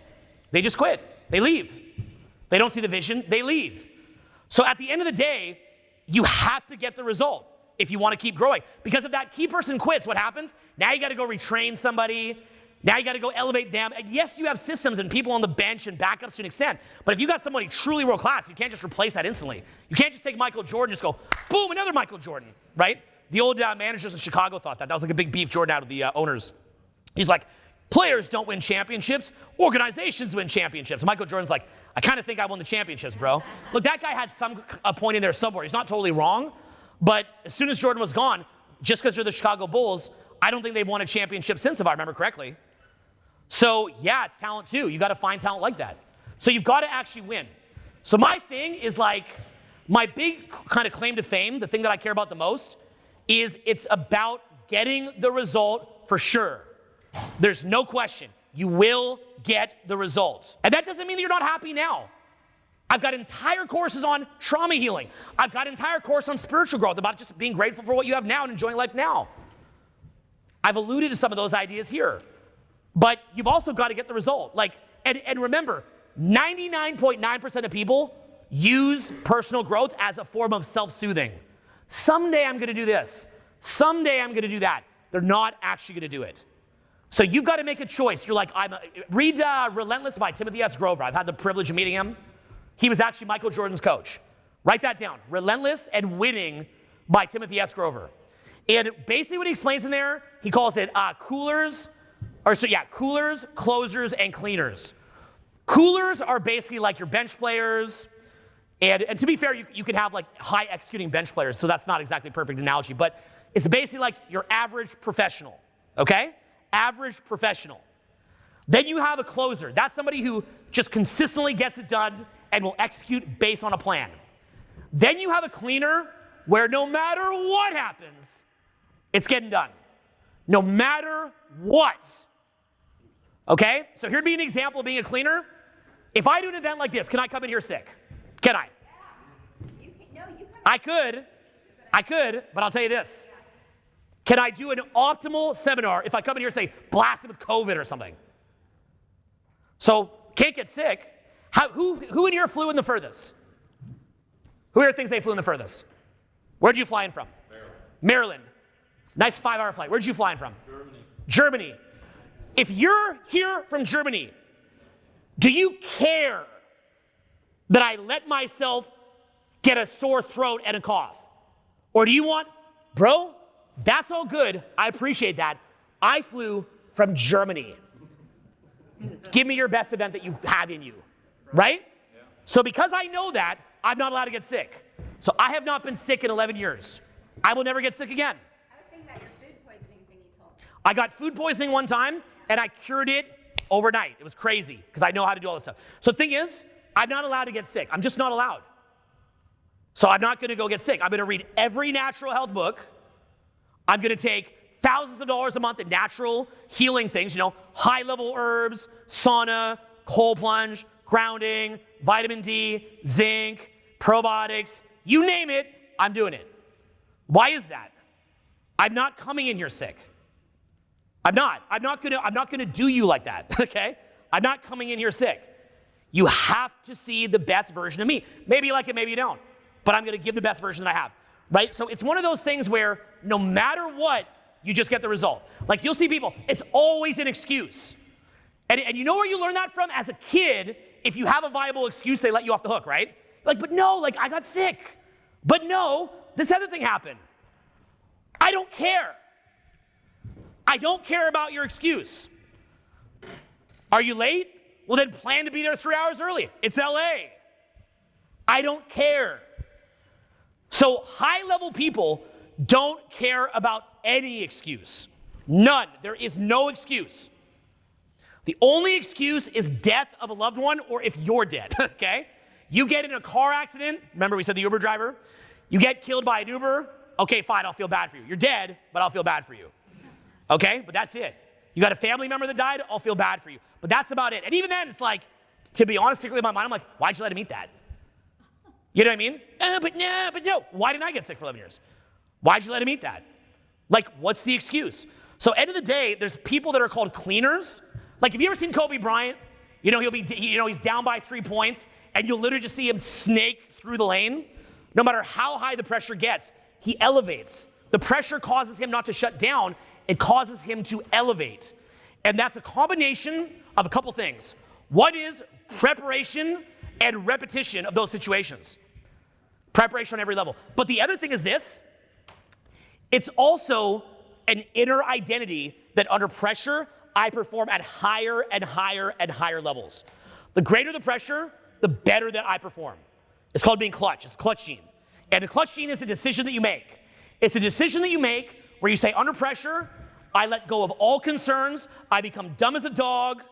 They just quit. They leave. They don't see the vision, they leave. So at the end of the day, you have to get the result if you want to keep growing. Because if that key person quits, what happens? Now you got to go retrain somebody. Now you got to go elevate them. And yes, you have systems and people on the bench and backups to an extent. But if you got somebody truly world class, you can't just replace that instantly. You can't just take Michael Jordan and just go, boom, another Michael Jordan, right? The old managers in Chicago thought that. That was like a big beef Jordan out of the owners. He's like, players don't win championships, organizations win championships. Michael Jordan's like, I kind of think I won the championships, bro. Look, that guy had a point in there somewhere. He's not totally wrong. But as soon as Jordan was gone, just because they're the Chicago Bulls, I don't think they've won a championship since, if I remember correctly. So yeah, it's talent too. You got to find talent like that. So you've got to actually win. So my thing is like, my big kind of claim to fame, the thing that I care about the most, is it's about getting the result for sure. There's no question. You will get the result. And that doesn't mean that you're not happy now. I've got entire courses on trauma healing. I've got entire course on spiritual growth, about just being grateful for what you have now and enjoying life now. I've alluded to some of those ideas here. But you've also got to get the result. Like, and remember, 99.9% of people use personal growth as a form of self-soothing. Someday I'm going to do this. Someday I'm going to do that. They're not actually going to do it. So you've got to make a choice. You're like, read Relentless by Timothy S. Grover. I've had the privilege of meeting him. He was actually Michael Jordan's coach. Write that down. Relentless and Winning by Timothy S. Grover. And basically what he explains in there, he calls it coolers, closers, and cleaners. Coolers are basically like your bench players. And to be fair, you can have like high executing bench players, so that's not exactly a perfect analogy, but it's basically like your average professional, okay? Average professional. Then you have a closer. That's somebody who just consistently gets it done and will execute based on a plan. Then you have a cleaner where no matter what happens, it's getting done. No matter what. Okay? So here'd be an example of being a cleaner. If I do an event like this, can I come in here sick? Can I? Yeah. You can. I could, but I'll tell you this. Can I do an optimal seminar if I come in here and say, blasted with COVID or something? So, can't get sick. Who in here flew in the furthest? Who here thinks they flew in the furthest? Where'd you fly in from? Maryland. Nice 5-hour flight. Where'd you fly in from? Germany. If you're here from Germany, do you care that I let myself get a sore throat and a cough? Or do you want, bro, that's all good. I appreciate that. I flew from Germany. Give me your best event that you have in you, right? Yeah. So because I know that, I'm not allowed to get sick. So I have not been sick in 11 years. I will never get sick again. I was thinking about your food poisoning thing you told me. I got food poisoning one time, and I cured it overnight. It was crazy, because I know how to do all this stuff. So the thing is, I'm not allowed to get sick. I'm just not allowed. So I'm not going to go get sick. I'm going to read every natural health book. I'm going to take thousands of dollars a month in natural healing things, high-level herbs, sauna, cold plunge, grounding, vitamin D, zinc, probiotics, you name it, I'm doing it. Why is that? I'm not coming in here sick. I'm not gonna do you like that, okay? I'm not coming in here sick. You have to see the best version of me. Maybe you like it, maybe you don't, but I'm gonna give the best version that I have, right? So it's one of those things where no matter what, you just get the result. Like you'll see people, it's always an excuse. And you know where you learn that from? As a kid, if you have a viable excuse, they let you off the hook, right? Like, but no, like I got sick. But no, this other thing happened. I don't care. I don't care about your excuse. Are you late? Well, then plan to be there 3 hours early. It's LA. I don't care. So high-level people don't care about any excuse. None. There is no excuse. The only excuse is death of a loved one or if you're dead, okay? You get in a car accident. Remember we said the Uber driver? You get killed by an Uber. Okay, fine, I'll feel bad for you. You're dead, but I'll feel bad for you. Okay, but that's it. You got a family member that died, I'll feel bad for you. But that's about it. And even then, it's like, to be honest, secretly in my mind, I'm like, why'd you let him eat that? You know what I mean? But no. Why didn't I get sick for 11 years? Why'd you let him eat that? Like, what's the excuse? So end of the day, there's people that are called cleaners. Like, have you ever seen Kobe Bryant? You know, he's down by 3 points, and you'll literally just see him snake through the lane. No matter how high the pressure gets, he elevates. The pressure causes him not to shut down. It causes him to elevate. And that's a combination of a couple things. One is preparation and repetition of those situations. Preparation on every level. But the other thing is this. It's also an inner identity that under pressure, I perform at higher and higher and higher levels. The greater the pressure, the better that I perform. It's called being clutch. It's clutch gene. And a clutch gene is a decision that you make. It's a decision that you make where you say, under pressure, I let go of all concerns. I become dumb as a dog.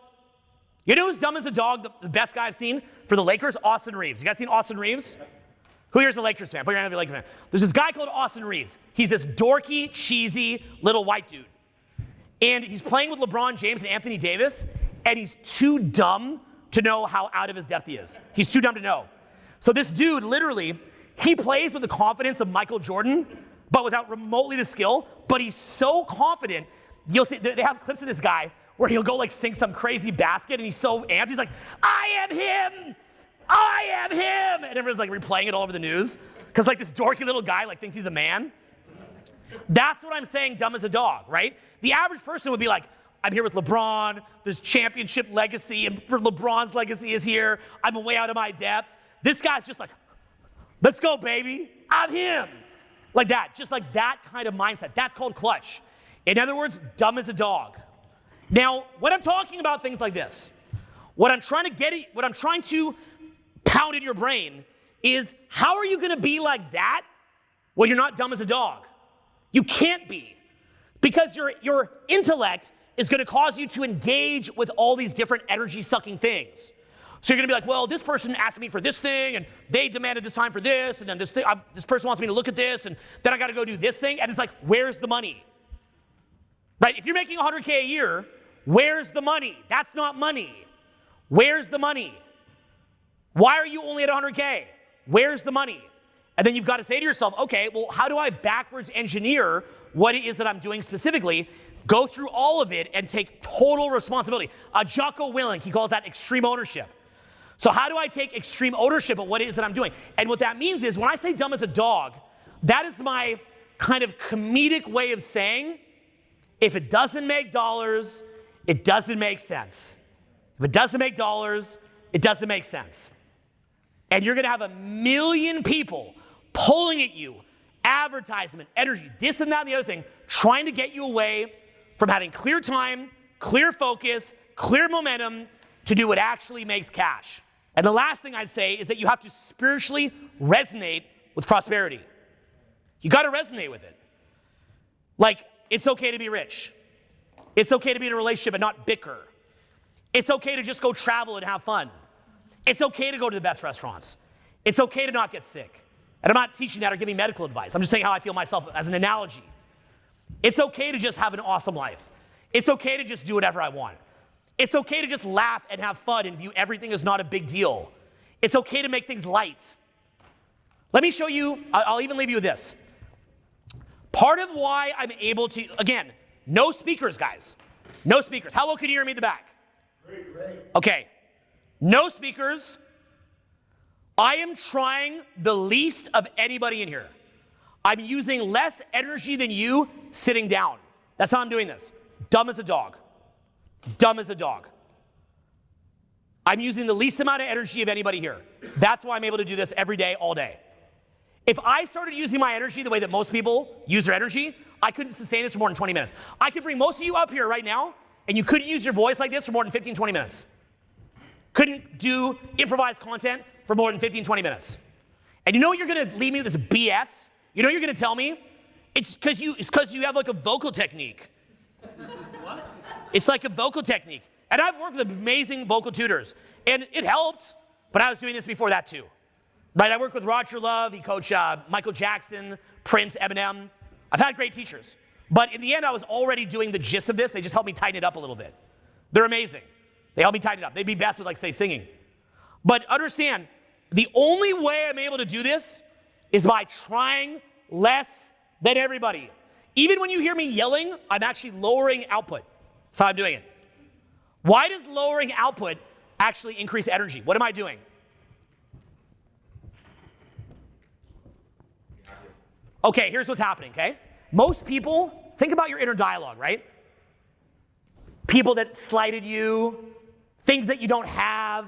You know who's dumb as a dog, the best guy I've seen for the Lakers? Austin Reeves. You guys seen Austin Reeves? Who here's a Lakers fan? Put your hand up if you're a Lakers fan. There's this guy called Austin Reeves. He's this dorky, cheesy little white dude. And he's playing with LeBron James and Anthony Davis, and he's too dumb to know how out of his depth he is. He's too dumb to know. So this dude, literally, he plays with the confidence of Michael Jordan, but without remotely the skill, but he's so confident. You'll see, they have clips of this guy where he'll go like sink some crazy basket, and he's so amped, he's like, I am him! I am him! And everyone's like replaying it all over the news, because like this dorky little guy like thinks he's a man. That's what I'm saying, dumb as a dog, right? The average person would be like, I'm here with LeBron, there's championship legacy, and LeBron's legacy is here, I'm way out of my depth. This guy's just like, let's go, baby, I'm him. Like that, just like that kind of mindset. That's called clutch. In other words, dumb as a dog. Now, when I'm talking about things like this, what I'm trying to pound in your brain is, how are you gonna be like that when you're not dumb as a dog? You can't be, because your intellect is gonna cause you to engage with all these different energy-sucking things. So you're gonna be like, well, this person asked me for this thing, and they demanded this time for this, and then this person wants me to look at this, and then I gotta go do this thing, and it's like, where's the money? Right, if you're making $100K a year, where's the money? That's not money. Where's the money? Why are you only at $100K? Where's the money? And then you've got to say to yourself, okay, well, how do I backwards engineer what it is that I'm doing specifically, go through all of it, and take total responsibility? Jocko Willink, he calls that extreme ownership. So how do I take extreme ownership of what it is that I'm doing? And what that means is, when I say dumb as a dog, that is my kind of comedic way of saying, if it doesn't make dollars, it doesn't make sense. If it doesn't make dollars, it doesn't make sense. And you're gonna have 1 million people pulling at you, advertisement, energy, this and that and the other thing, trying to get you away from having clear time, clear focus, clear momentum to do what actually makes cash. And the last thing I'd say is that you have to spiritually resonate with prosperity. You gotta resonate with it. Like, it's okay to be rich. It's okay to be in a relationship and not bicker. It's okay to just go travel and have fun. It's okay to go to the best restaurants. It's okay to not get sick. And I'm not teaching that or giving medical advice. I'm just saying how I feel myself as an analogy. It's okay to just have an awesome life. It's okay to just do whatever I want. It's okay to just laugh and have fun and view everything as not a big deal. It's okay to make things light. Let me show you, I'll even leave you with this. Part of why I'm able to, again, no speakers, guys. No speakers. How well can you hear me in the back? Great. Okay. No speakers. I am trying the least of anybody in here. I'm using less energy than you sitting down. That's how I'm doing this. Dumb as a dog. Dumb as a dog. I'm using the least amount of energy of anybody here. That's why I'm able to do this every day, all day. If I started using my energy the way that most people use their energy, I couldn't sustain this for more than 20 minutes. I could bring most of you up here right now, and you couldn't use your voice like this for more than 15, 20 minutes. Couldn't do improvised content for more than 15, 20 minutes. And you know what you're gonna leave me with this BS? You know what you're gonna tell me? It's because you have like a vocal technique. What? It's like a vocal technique. And I've worked with amazing vocal tutors, and it helped, but I was doing this before that too. Right, I worked with Roger Love, he coached Michael Jackson, Prince, Eminem. I've had great teachers. But in the end, I was already doing the gist of this. They just helped me tighten it up a little bit. They're amazing. They help me tighten it up. They'd be best with, like, say, singing. But understand, the only way I'm able to do this is by trying less than everybody. Even when you hear me yelling, I'm actually lowering output. That's how I'm doing it. Why does lowering output actually increase energy? What am I doing? Okay, here's what's happening, okay? Most people, think about your inner dialogue, right? People that slighted you, things that you don't have,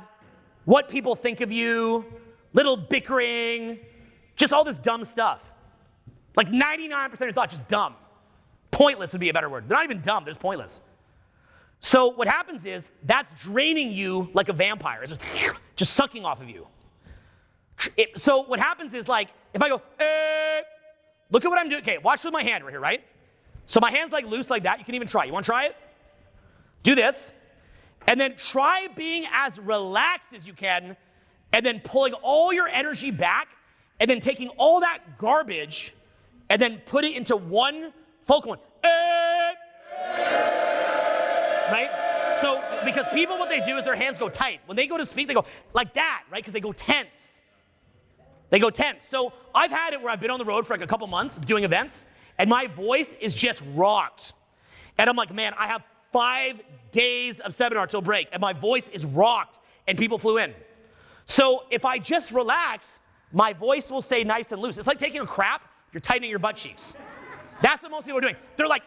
what people think of you, little bickering, just all this dumb stuff. Like 99% of your thoughts, just dumb. Pointless would be a better word. They're not even dumb, they're just pointless. So what happens is, that's draining you like a vampire. It's just sucking off of you. So what happens is, like, if I go, look at what I'm doing. Okay, watch with my hand right here, right? So my hand's like loose like that. You can even try. You want to try it? Do this. And then try being as relaxed as you can, and then pulling all your energy back, and then taking all that garbage, and then put it into one focal one. Right? So, because people, what they do is their hands go tight. When they go to speak, they go like that, right? Because they go tense. They go tense. So I've had it where I've been on the road for like a couple months doing events, and my voice is just rocked. And I'm like, man, I have 5 days of seminar till break, and my voice is rocked, and people flew in. So if I just relax, my voice will stay nice and loose. It's like taking a crap, you're tightening your butt cheeks. That's what most people are doing. They're like,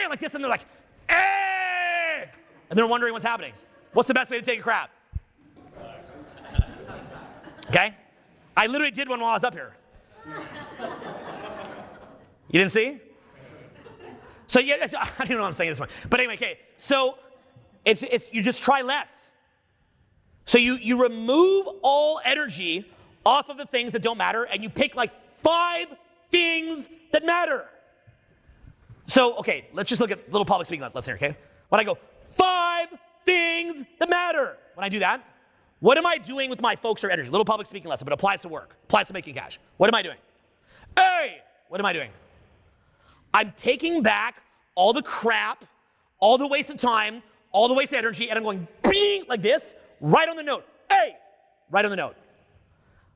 like this, and they're like, and they're wondering what's happening. What's the best way to take a crap? Okay? I literally did one while I was up here. You didn't see? So yeah, I don't know what I'm saying this one. But anyway, okay. So it's you just try less. So you remove all energy off of the things that don't matter, and you pick like 5 things that matter. So, okay, let's just look at little public speaking lesson here, okay? When I go, 5 things that matter. When I do that, what am I doing with my focus or energy? Little public speaking lesson, but applies to work, applies to making cash. What am I doing? What am I doing? I'm taking back all the crap, all the waste of time, all the waste of energy, and I'm going bing like this, right on the note. Right on the note.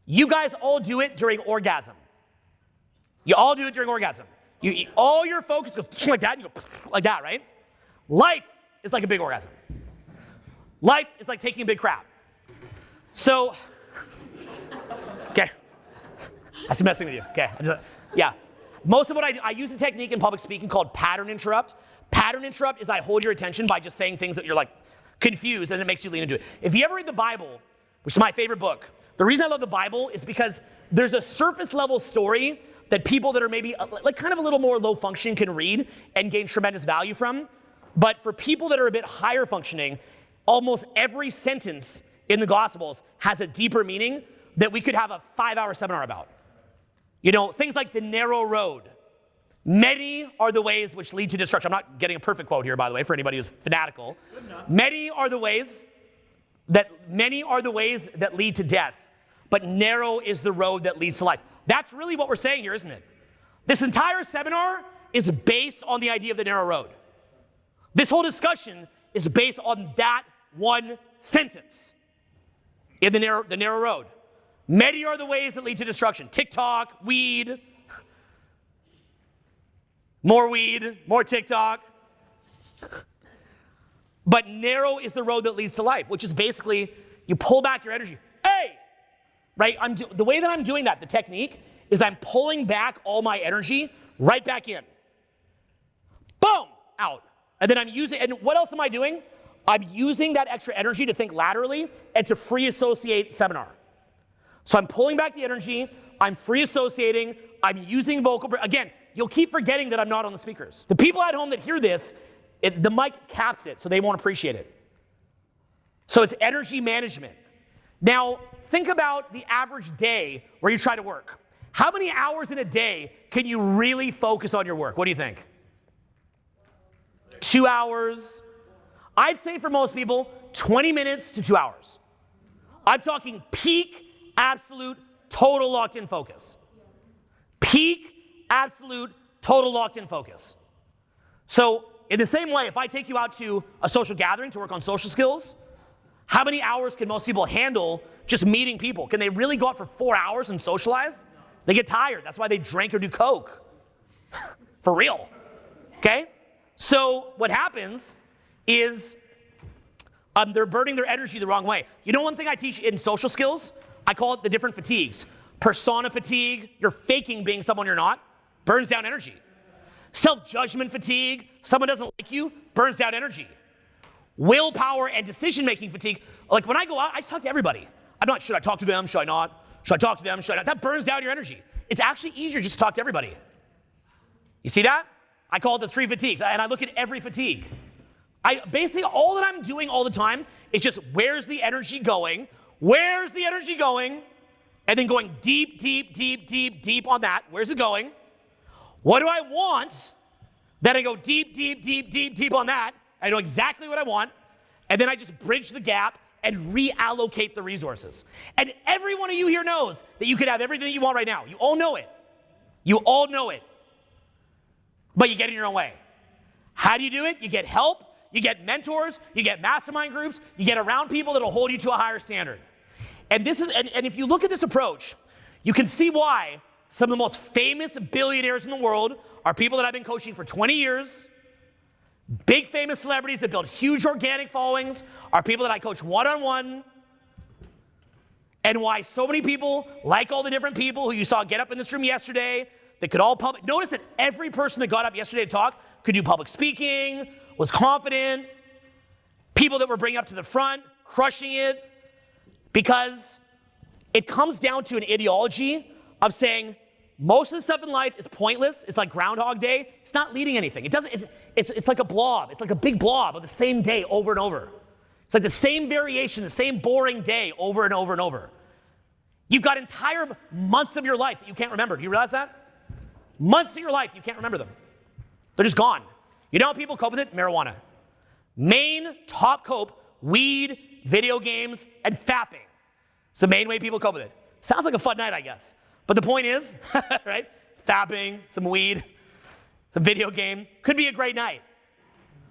You guys all do it during orgasm. You all do it during orgasm. All your focus goes like that, and you go like that, right? Life is like a big orgasm. Life is like taking a big crap. So, okay, I'm messing with you. Okay, yeah. Most of what I use a technique in public speaking called pattern interrupt. Pattern interrupt is I hold your attention by just saying things that you're like confused, and it makes you lean into it. If you ever read the Bible, which is my favorite book, the reason I love the Bible is because there's a surface level story that people that are maybe like kind of a little more low functioning can read and gain tremendous value from. But for people that are a bit higher functioning, almost every sentence in the Gospels has a deeper meaning that we could have a 5-hour seminar about. You know, things like the narrow road. Many are the ways which lead to destruction. I'm not getting a perfect quote here, by the way, for anybody who's fanatical. Many are the ways that lead to death, but narrow is the road that leads to life. That's really what we're saying here, isn't it? This entire seminar is based on the idea of the narrow road. This whole discussion is based on that one sentence in the narrow road. Many are the ways that lead to destruction. TikTok, weed, more TikTok. But narrow is the road that leads to life, which is basically you pull back your energy. Right? The way that I'm doing that, the technique, is I'm pulling back all my energy right back in. Boom! Out. And then I'm using, and what else am I doing? I'm using that extra energy to think laterally and to free associate seminar. So I'm pulling back the energy, I'm free associating, I'm using vocal. Again, you'll keep forgetting that I'm not on the speakers. The people at home that hear this, the mic caps it, so they won't appreciate it. So it's energy management. Now, think about the average day where you try to work. How many hours in a day can you really focus on your work? What do you think? 2 hours? I'd say for most people, 20 minutes to 2 hours. I'm talking peak, absolute, total locked-in focus. Peak, absolute, total locked-in focus. So in the same way, if I take you out to a social gathering to work on social skills, how many hours can most people handle just meeting people? Can they really go out for 4 hours and socialize? They get tired. That's why they drink or do coke. For real. Okay? So what happens is they're burning their energy the wrong way. You know one thing I teach in social skills? I call it the different fatigues. Persona fatigue, you're faking being someone you're not, burns down energy. Self-judgment fatigue, someone doesn't like you, burns down energy. Willpower and decision-making fatigue, like when I go out, I just talk to everybody. I'm not, should I talk to them, should I not? Should I talk to them, should I not? That burns down your energy. It's actually easier just to talk to everybody. You see that? I call it the 3 fatigues, and I look at every fatigue. Basically, all that I'm doing all the time is just, where's the energy going? Where's the energy going? And then going deep, deep, deep, deep, deep on that. Where's it going? What do I want? Then I go deep, deep, deep, deep, deep on that. I know exactly what I want. And then I just bridge the gap and reallocate the resources. And every one of you here knows that you could have everything that you want right now. You all know it. You all know it. But you get in your own way. How do you do it? You get help. You get mentors, you get mastermind groups, you get around people that'll hold you to a higher standard. And this is, and if you look at this approach, you can see why some of the most famous billionaires in the world are people that I've been coaching for 20 years. Big famous celebrities that build huge organic followings are people that I coach one-on-one. And why so many people, like all the different people who you saw get up in this room yesterday, that could all public, notice that every person that got up yesterday to talk could do public speaking, was confident, people that were bringing up to the front, crushing it, because it comes down to an ideology of saying most of the stuff in life is pointless. It's like Groundhog Day. It's not leading anything. It doesn't. It's like a blob. It's like a big blob of the same day over and over. It's like the same variation, the same boring day over and over and over. You've got entire months of your life that you can't remember. Do you realize that? Months of your life you can't remember them. They're just gone. You know how people cope with it? Marijuana. Main top cope, weed, video games, and fapping. It's the main way people cope with it. Sounds like a fun night, I guess. But the point is, right? Fapping, some weed, some video game. Could be a great night.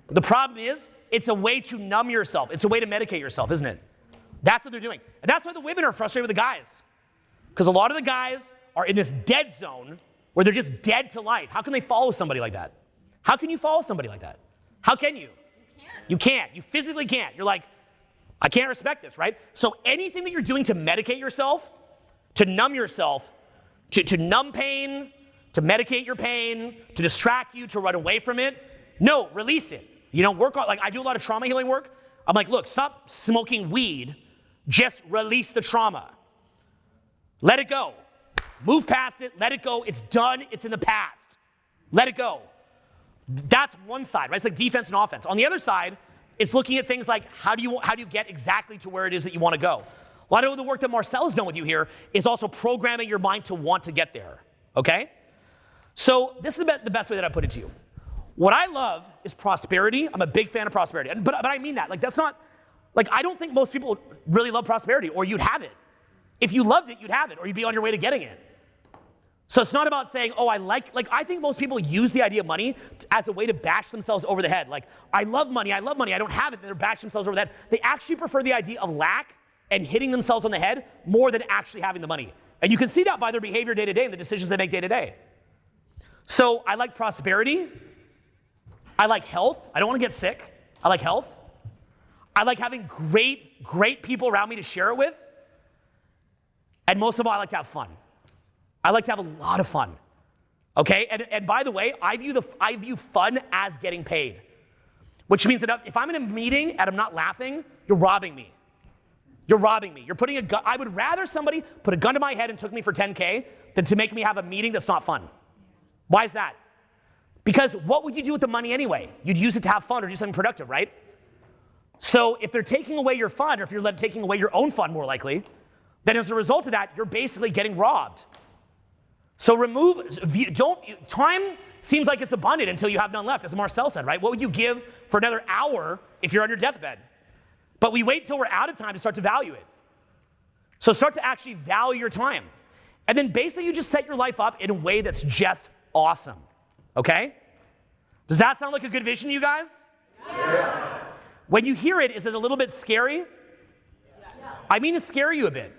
But the problem is, it's a way to numb yourself. It's a way to medicate yourself, isn't it? That's what they're doing. And that's why the women are frustrated with the guys. Because a lot of the guys are in this dead zone where they're just dead to life. How can they follow somebody like that? How can you follow somebody like that? How can you? You can't. You physically can't. You're like, I can't respect this, right? So anything that you're doing to medicate yourself, to numb yourself, to numb pain, to medicate your pain, to distract you, to run away from it, no, release it. You know, work on, like I do a lot of trauma healing work. I'm like, look, stop smoking weed. Just release the trauma. Let it go. Move past it. Let it go. It's done. It's in the past. Let it go. That's one side, right? It's like defense and offense. On the other side, it's looking at things like how do you get exactly to where it is that you want to go? A lot of the work that Marcel has done with you here is also programming your mind to want to get there, okay? So this is the best way that I put it to you. What I love is prosperity. I'm a big fan of prosperity, but I mean that. Like that's not, like I don't think most people really love prosperity, or you'd have it. If you loved it, you'd have it, or you'd be on your way to getting it. So it's not about saying, oh, I think most people use the idea of money as a way to bash themselves over the head. Like, I love money, I don't have it, and they're bashing themselves over the head. They actually prefer the idea of lack and hitting themselves on the head more than actually having the money. And you can see that by their behavior day to day and the decisions they make day to day. So I like prosperity. I like health. I don't want to get sick. I like health. I like having great people around me to share it with. And most of all, I like to have fun. I like to have a lot of fun, okay? And by the way, I view fun as getting paid. Which means that if I'm in a meeting and I'm not laughing, you're robbing me. You're robbing me. You're putting a gun. I would rather somebody put a gun to my head and took me for 10K than to make me have a meeting that's not fun. Why is that? Because what would you do with the money anyway? You'd use it to have fun or do something productive, right? So if they're taking away your fun, or if you're taking away your own fun more likely, then as a result of that, you're basically getting robbed. So time seems like it's abundant until you have none left, as Marcel said, right? What would you give for another hour if you're on your deathbed? But we wait till we're out of time to start to value it. So start to actually value your time. And then basically you just set your life up in a way that's just awesome. Okay? Does that sound like a good vision to you guys? Yes. When you hear it, is it a little bit scary? Yes. I mean to scare you a bit.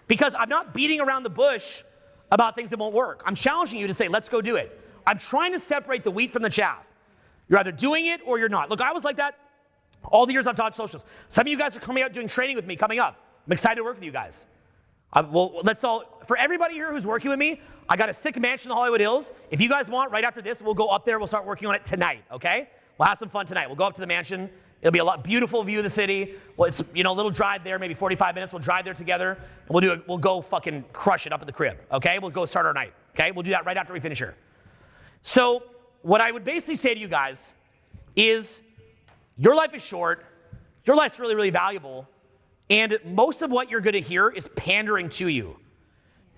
Because I'm not beating around the bush about things that won't work. I'm challenging you to say, let's go do it. I'm trying to separate the wheat from the chaff. You're either doing it or you're not. Look, I was like that all the years I've taught socials. Some of you guys are coming out doing training with me coming up. I'm excited to work with you guys. For everybody here who's working with me, I got a sick mansion in the Hollywood Hills. If you guys want, right after this, we'll go up there. We'll start working on it tonight, okay? We'll have some fun tonight. We'll go up to the mansion. It'll be a beautiful view of the city. Well, it's, a little drive there, maybe 45 minutes. We'll drive there together, and we'll go fucking crush it up at the crib, okay? We'll go start our night, okay? We'll do that right after we finish here. So what I would basically say to you guys is your life is short. Your life's really, really valuable. And most of what you're going to hear is pandering to you.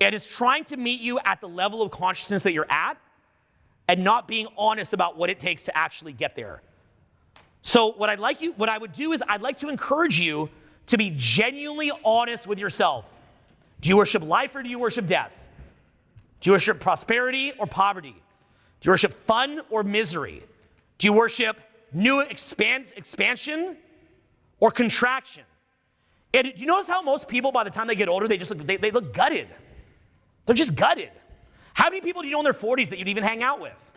And it's trying to meet you at the level of consciousness that you're at and not being honest about what it takes to actually get there. So what I would do is I'd like to encourage you to be genuinely honest with yourself. Do you worship life or do you worship death? Do you worship prosperity or poverty? Do you worship fun or misery? Do you worship new expansion or contraction? And do you notice how most people, by the time they get older, they look gutted? They're just gutted. How many people do you know in their 40s that you'd even hang out with?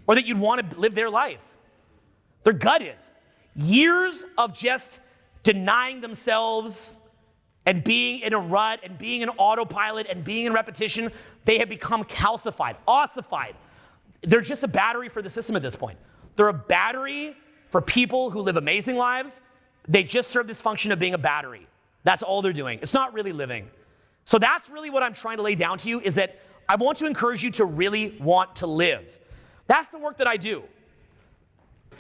Or that you'd want to live their life? They're gutted. Years of just denying themselves and being in a rut and being in autopilot and being in repetition, they have become calcified, ossified. They're just a battery for the system at this point. They're a battery for people who live amazing lives. They just serve this function of being a battery. That's all they're doing. It's not really living. So that's really what I'm trying to lay down to you, is that I want to encourage you to really want to live. That's the work that I do.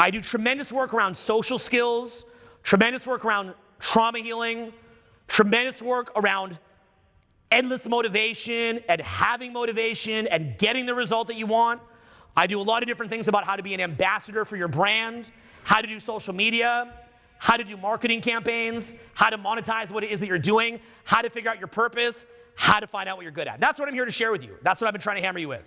I do tremendous work around social skills, tremendous work around trauma healing, tremendous work around endless motivation and having motivation and getting the result that you want. I do a lot of different things about how to be an ambassador for your brand, how to do social media, how to do marketing campaigns, how to monetize what it is that you're doing, how to figure out your purpose, how to find out what you're good at. That's what I'm here to share with you. That's what I've been trying to hammer you with.